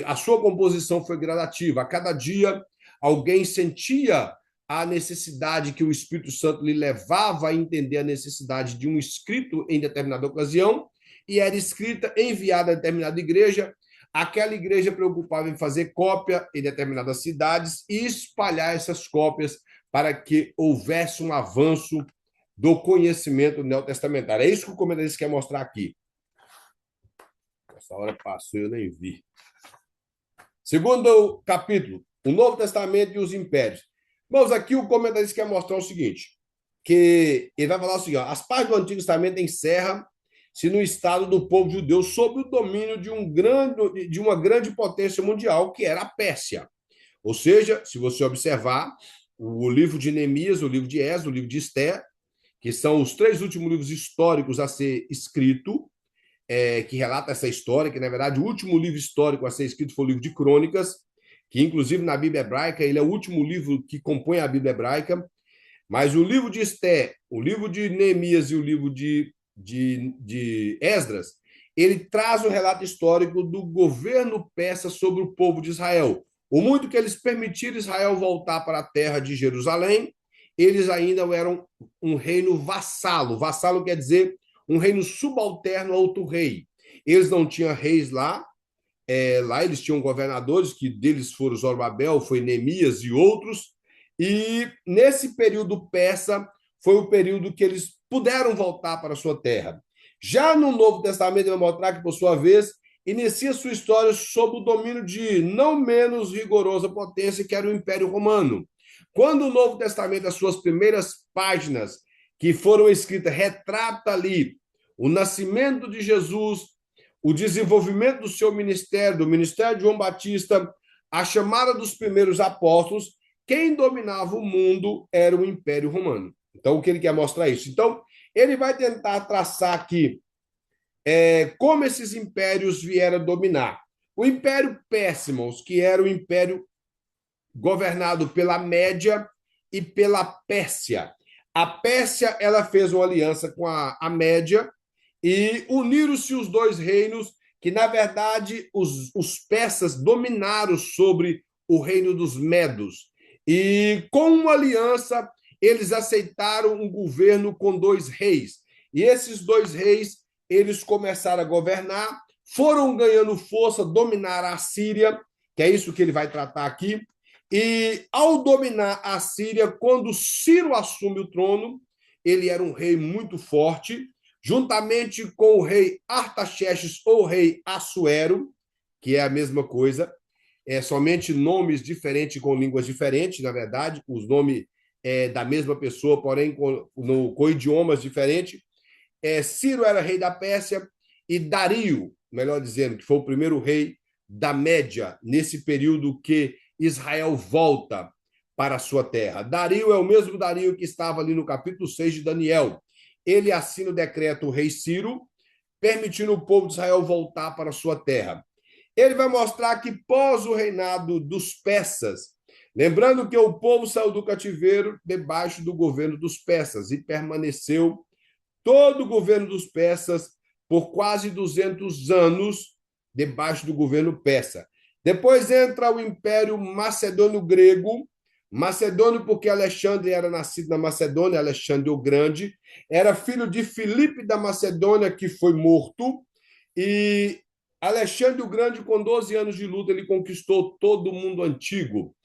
A sua composição foi gradativa. A cada dia, alguém sentia a necessidade que o Espírito Santo lhe levava a entender a necessidade de um escrito em determinada ocasião, e era escrita, enviada a determinada igreja. Aquela igreja preocupava em fazer cópia em determinadas cidades e espalhar essas cópias para que houvesse um avanço do conhecimento neotestamentário. É isso que o comentarista quer mostrar aqui. Essa hora passou, eu nem vi. Segundo capítulo, o Novo Testamento e os impérios. Irmãos, aqui o comentarista quer mostrar o seguinte, que ele vai falar o seguinte, ó, as partes do Antigo Testamento encerram-se no estado do povo judeu sob o domínio de uma grande potência mundial, que era a Pérsia. Ou seja, se você observar o livro de Neemias, o livro de Esdras, o livro de Esther, que são os 3 últimos livros históricos a ser escrito, que relata essa história, que, na verdade, o último livro histórico a ser escrito foi o livro de Crônicas, que, inclusive, na Bíblia hebraica, ele é o último livro que compõe a Bíblia hebraica, mas o livro de Esther, o livro de Neemias e o livro de Esdras, ele traz o relato histórico do governo persa sobre o povo de Israel. O muito que eles permitiram Israel voltar para a terra de Jerusalém, eles ainda eram um reino vassalo. Vassalo quer dizer um reino subalterno a outro rei. Eles não tinham reis lá, lá eles tinham governadores, que deles foram Zorobabel, foi Neemias e outros, e nesse período persa foi o período que eles puderam voltar para a sua terra. Já no Novo Testamento, ele vai mostrar que, por sua vez, inicia sua história sob o domínio de não menos rigorosa potência, que era o Império Romano. Quando o Novo Testamento, as suas primeiras páginas que foram escritas, retrata ali o nascimento de Jesus, o desenvolvimento do seu ministério, do ministério de João Batista, a chamada dos primeiros apóstolos, quem dominava o mundo era o Império Romano. Então, o que ele quer mostrar é isso. Então, ele vai tentar traçar aqui como esses impérios vieram a dominar. O Império Pérsico, que era o império governado pela Média e pela Pérsia. A Pérsia ela fez uma aliança com a Média e uniram-se os dois reinos, que, na verdade, os persas dominaram sobre o reino dos medos. E, com uma aliança, eles aceitaram um governo com 2 reis. E esses 2 reis, eles começaram a governar, foram ganhando força, dominaram a Síria, que é isso que ele vai tratar aqui. E, ao dominar a Síria, quando Ciro assume o trono, ele era um rei muito forte, juntamente com o rei Artaxerxes ou rei Assuero, que é a mesma coisa, somente nomes diferentes com línguas diferentes, na verdade, os nomes da mesma pessoa, porém com idiomas diferentes. Ciro era rei da Pérsia e Dario, melhor dizendo, que foi o primeiro rei da Média, nesse período que Israel volta para a sua terra. Dario é o mesmo Dario que estava ali no capítulo 6 de Daniel. Ele assina o decreto rei Ciro, permitindo o povo de Israel voltar para a sua terra. Ele vai mostrar que pós o reinado dos persas, lembrando que o povo saiu do cativeiro debaixo do governo dos persas e permaneceu todo o governo dos persas por quase 200 anos debaixo do governo persa. Depois entra o Império Macedônio-Grego, Macedônio porque Alexandre era nascido na Macedônia, Alexandre o Grande, era filho de Filipe da Macedônia, que foi morto, e Alexandre o Grande, com 12 anos de luta, ele conquistou todo o mundo antigo.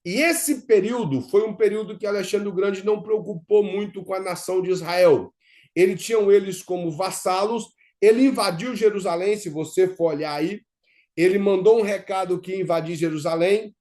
E esse período foi um período que Alexandre o Grande não preocupou muito com a nação de Israel. Ele tinha eles como vassalos, ele invadiu Jerusalém, se você for olhar aí, ele mandou um recado que ia invadir Jerusalém.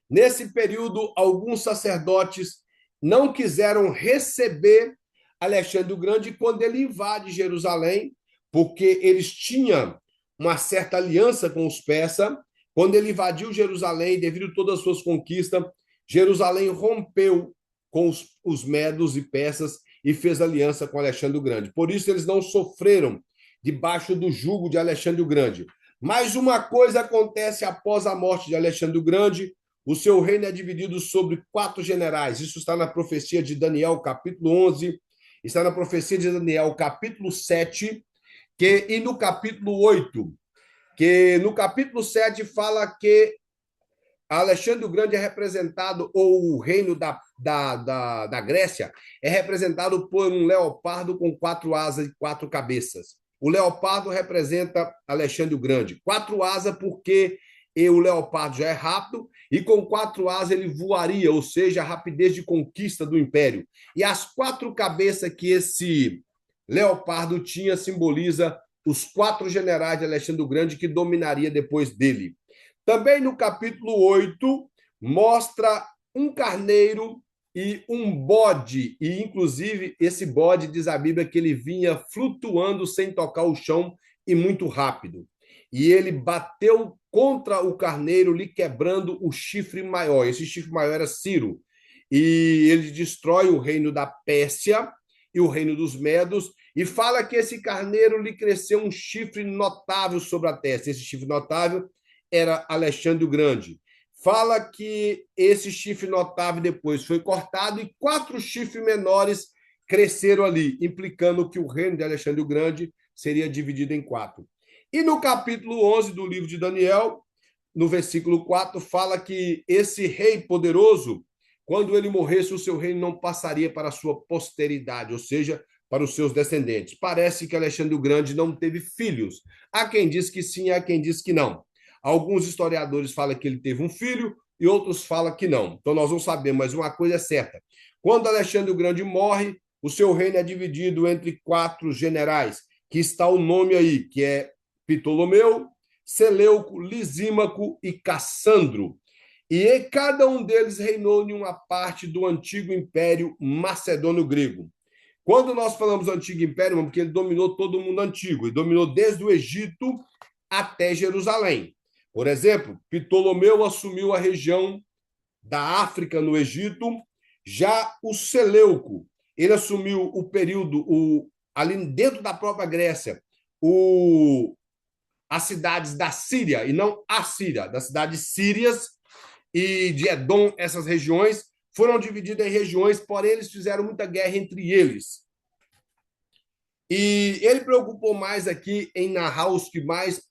Nesse período, alguns sacerdotes não quiseram receber Alexandre o Grande quando ele invade Jerusalém, porque eles tinham uma certa aliança com os persas. Quando ele invadiu Jerusalém, devido a todas as suas conquistas, Jerusalém rompeu com os medos e persas e fez aliança com Alexandre o Grande. Por isso, eles não sofreram debaixo do jugo de Alexandre o Grande. Mas uma coisa acontece após a morte de Alexandre o Grande: o seu reino é dividido sobre 4 generais. Isso está na profecia de Daniel, capítulo 11, está na profecia de Daniel, capítulo 7, e no capítulo 8, que no capítulo 7 fala que Alexandre o Grande é representado, ou o reino da Grécia, é representado por um leopardo com 4 asas e 4 cabeças. O leopardo representa Alexandre o Grande. 4 asas porque o leopardo já é rápido, e com 4 asas ele voaria, ou seja, a rapidez de conquista do império. E as 4 cabeças que esse leopardo tinha simboliza os 4 generais de Alexandre o Grande que dominaria depois dele. Também no capítulo 8, mostra um carneiro e um bode, e inclusive esse bode, diz a Bíblia, que ele vinha flutuando sem tocar o chão e muito rápido. E ele bateu contra o carneiro, lhe quebrando o chifre maior. Esse chifre maior era Ciro. E ele destrói o reino da Pérsia e o reino dos Medos, e fala que esse carneiro lhe cresceu um chifre notável sobre a testa. Esse chifre notável era Alexandre o Grande. Fala que esse chifre notável depois foi cortado e 4 chifres menores cresceram ali, implicando que o reino de Alexandre o Grande seria dividido em 4. E no capítulo 11 do livro de Daniel, no versículo 4, fala que esse rei poderoso, quando ele morresse, o seu reino não passaria para a sua posteridade, ou seja, para os seus descendentes. Parece que Alexandre o Grande não teve filhos. Há quem diz que sim, há quem diz que não. Alguns historiadores falam que ele teve um filho e outros falam que não. Então nós vamos saber, mas uma coisa é certa. Quando Alexandre o Grande morre, o seu reino é dividido entre 4 generais, que está o nome aí, que é Ptolomeu, Seleuco, Lisímaco e Cassandro. E cada um deles reinou em uma parte do antigo Império Macedônio Grego. Quando nós falamos Antigo Império, porque ele dominou todo o mundo antigo, ele dominou desde o Egito até Jerusalém. Por exemplo, Ptolomeu assumiu a região da África no Egito, já o Seleuco, ele assumiu o período, ali dentro da própria Grécia, as cidades da Síria, e não a Síria, das cidades sírias e de Edom, essas regiões foram divididas em regiões, porém eles fizeram muita guerra entre eles. E ele preocupou mais aqui em narrar os que mais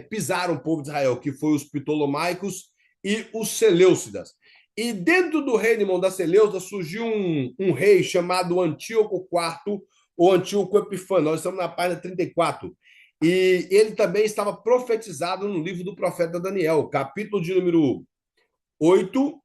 pisaram o povo de Israel, que foi os Ptolomaicos e os Seleucidas. E dentro do reino, irmão, da Seleucida, surgiu um rei chamado Antíoco IV, ou Antíoco Epifânio. Nós estamos na página 34. E ele também estava profetizado no livro do profeta Daniel, capítulo de número 8,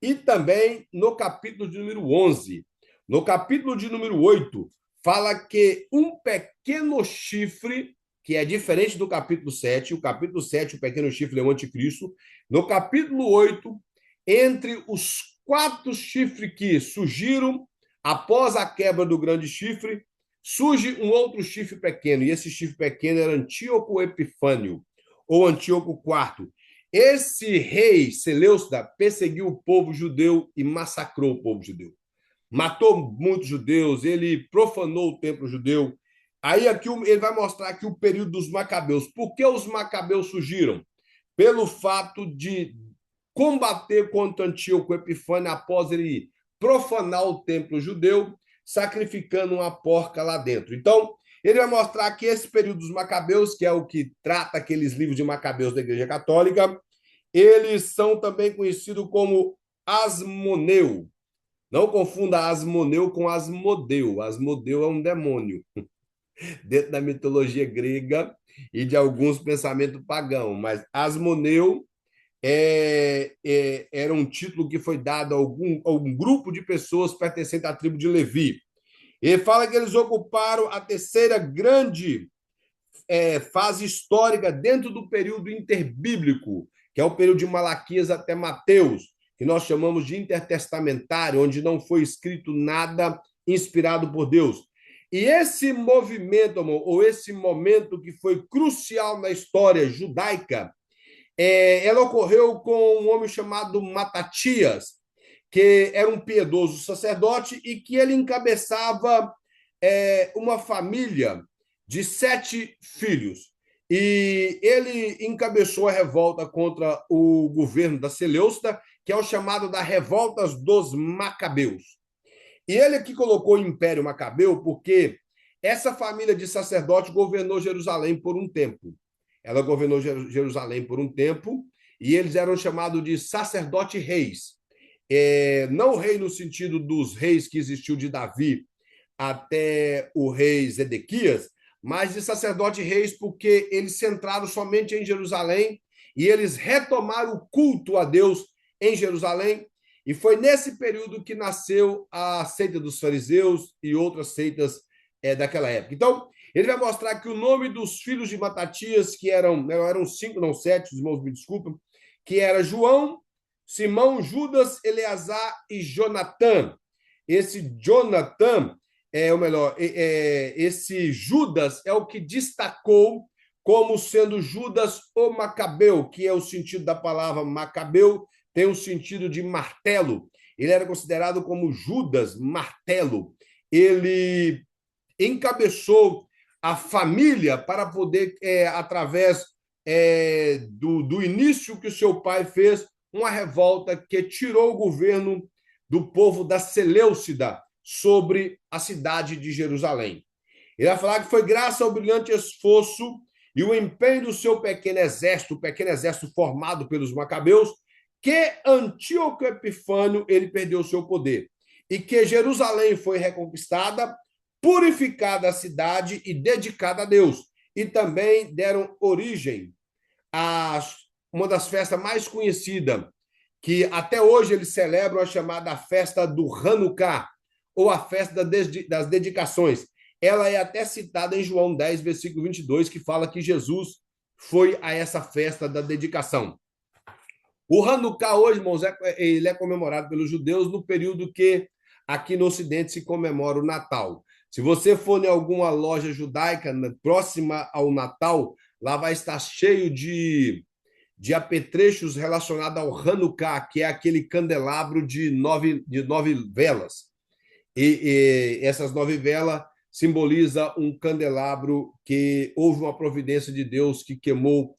e também no capítulo de número 11. No capítulo de número 8, fala que um pequeno chifre, que é diferente do capítulo 7, o capítulo 7, o pequeno chifre é o anticristo. No capítulo 8, entre os 4 chifres que surgiram após a quebra do grande chifre, surge um outro chifre pequeno, e esse chifre pequeno era Antíoco Epifânio, ou Antíoco IV. Esse rei Seleucida perseguiu o povo judeu e massacrou o povo judeu. Matou muitos judeus, ele profanou o templo judeu. Aí aqui ele vai mostrar aqui o período dos macabeus. Por que os macabeus surgiram? Pelo fato de combater contra Antíoco Epifânio após ele profanar o templo judeu, sacrificando uma porca lá dentro. Então, ele vai mostrar que esse período dos macabeus, que é o que trata aqueles livros de macabeus da Igreja Católica, eles são também conhecidos como Asmoneu. Não confunda Asmoneu com Asmodeu. Asmodeu é um demônio dentro da mitologia grega e de alguns pensamentos pagãos, mas Asmoneu era um título que foi dado a algum grupo de pessoas pertencentes à tribo de Levi. Ele fala que eles ocuparam a terceira grande fase histórica dentro do período interbíblico, que é o período de Malaquias até Mateus, que nós chamamos de intertestamentário, onde não foi escrito nada inspirado por Deus. E esse movimento, amor, ou esse momento que foi crucial na história judaica, ela ocorreu com um homem chamado Matatias, que era um piedoso sacerdote e que ele encabeçava uma família de 7 filhos. E ele encabeçou a revolta contra o governo da Seleucida, que é o chamado da Revoltas dos Macabeus. E ele que colocou o Império Macabeu porque essa família de sacerdotes governou Jerusalém por um tempo. Ela governou Jerusalém por um tempo e eles eram chamados de sacerdote-reis. Não rei no sentido dos reis que existiu de Davi até o rei Zedequias, mas de sacerdote-reis porque eles centraram somente em Jerusalém e eles retomaram o culto a Deus em Jerusalém. E foi nesse período que nasceu a seita dos fariseus e outras seitas daquela época. Então, ele vai mostrar que o nome dos filhos de Matatias, que eram 5, não 7, os irmãos me desculpem, que era João, Simão, Judas, Eleazar e Jonatã. Esse Jonatã, esse Judas é o que destacou como sendo Judas o Macabeu, que é o sentido da palavra Macabeu, tem o sentido de martelo. Ele era considerado como Judas Martelo. Ele encabeçou a família para poder, através do início que o seu pai fez, uma revolta que tirou o governo do povo da Seleucida sobre a cidade de Jerusalém. Ele vai falar que foi graças ao brilhante esforço e o empenho do seu pequeno exército formado pelos macabeus, que Antíoco Epifânio ele perdeu o seu poder e que Jerusalém foi reconquistada, purificada a cidade e dedicada a Deus. E também deram origem a uma das festas mais conhecidas, que até hoje eles celebram a chamada festa do Hanukkah, ou a festa das dedicações. Ela é até citada em João 10, versículo 22, que fala que Jesus foi a essa festa da dedicação. O Hanukkah hoje, irmãos, ele é comemorado pelos judeus no período que aqui no Ocidente se comemora o Natal. Se você for em alguma loja judaica próxima ao Natal, lá vai estar cheio de apetrechos relacionados ao Hanukkah, que é aquele candelabro de nove velas. E essas 9 velas simbolizam um candelabro que houve uma providência de Deus que queimou,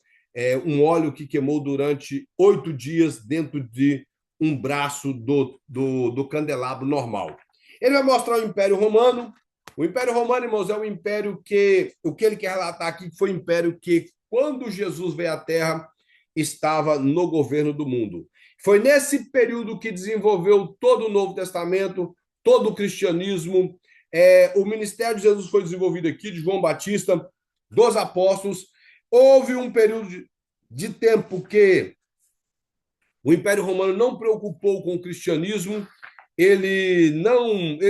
um óleo que queimou durante 8 dias dentro de um braço do candelabro normal. Ele vai mostrar o Império Romano. O Império Romano, irmãos, é um império que, o que ele quer relatar aqui, foi um império que, quando Jesus veio à Terra, estava no governo do mundo. Foi nesse período que desenvolveu todo o Novo Testamento, todo o cristianismo. O ministério de Jesus foi desenvolvido aqui, de João Batista, dos apóstolos. Houve um período de tempo que o Império Romano não preocupou com o cristianismo, ele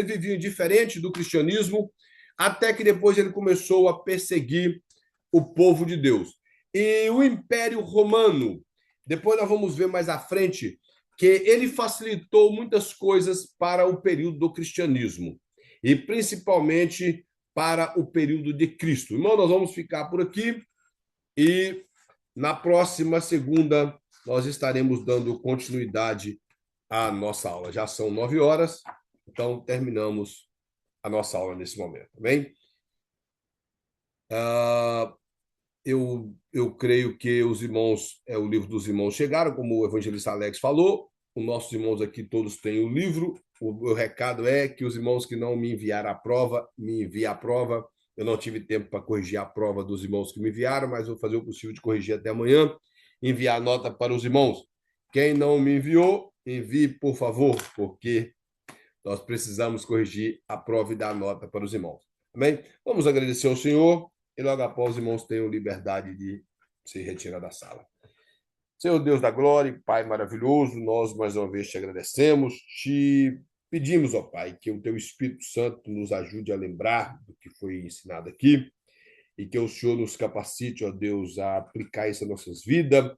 vivia indiferente do cristianismo, até que depois ele começou a perseguir o povo de Deus. E o Império Romano, depois nós vamos ver mais à frente, que ele facilitou muitas coisas para o período do cristianismo, e principalmente para o período de Cristo. Irmão, nós vamos ficar por aqui e na próxima segunda nós estaremos dando continuidade à nossa aula. Já são 9 horas, então terminamos a nossa aula nesse momento, tá bem? Eu creio que os irmãos, o livro dos irmãos chegaram, como o evangelista Alex falou. Os nossos irmãos aqui todos têm o livro. O recado é que os irmãos que não me enviaram a prova, me enviem a prova. Eu não tive tempo para corrigir a prova dos irmãos que me enviaram, mas vou fazer o possível de corrigir até amanhã, enviar a nota para os irmãos. Quem não me enviou, envie, por favor, porque nós precisamos corrigir a prova e dar a nota para os irmãos. Amém? Vamos agradecer ao Senhor e logo após os irmãos tenham liberdade de se retirar da sala. Senhor Deus da glória, Pai maravilhoso, nós mais uma vez te agradecemos, te pedimos, ó Pai, que o teu Espírito Santo nos ajude a lembrar do que foi ensinado aqui e que o Senhor nos capacite, ó Deus, a aplicar isso nas nossas vidas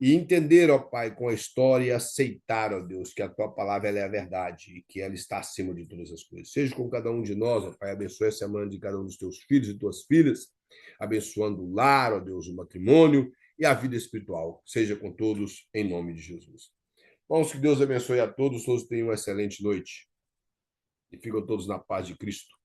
e entender, ó Pai, com a história e aceitar, ó Deus, que a tua palavra ela é a verdade e que ela está acima de todas as coisas. Seja com cada um de nós, ó Pai, abençoe essa semana de cada um dos teus filhos e tuas filhas, abençoando o lar, ó Deus, o matrimônio e a vida espiritual. Seja com todos, em nome de Jesus. Vamos que Deus abençoe a todos, todos tenham uma excelente noite e ficam todos na paz de Cristo.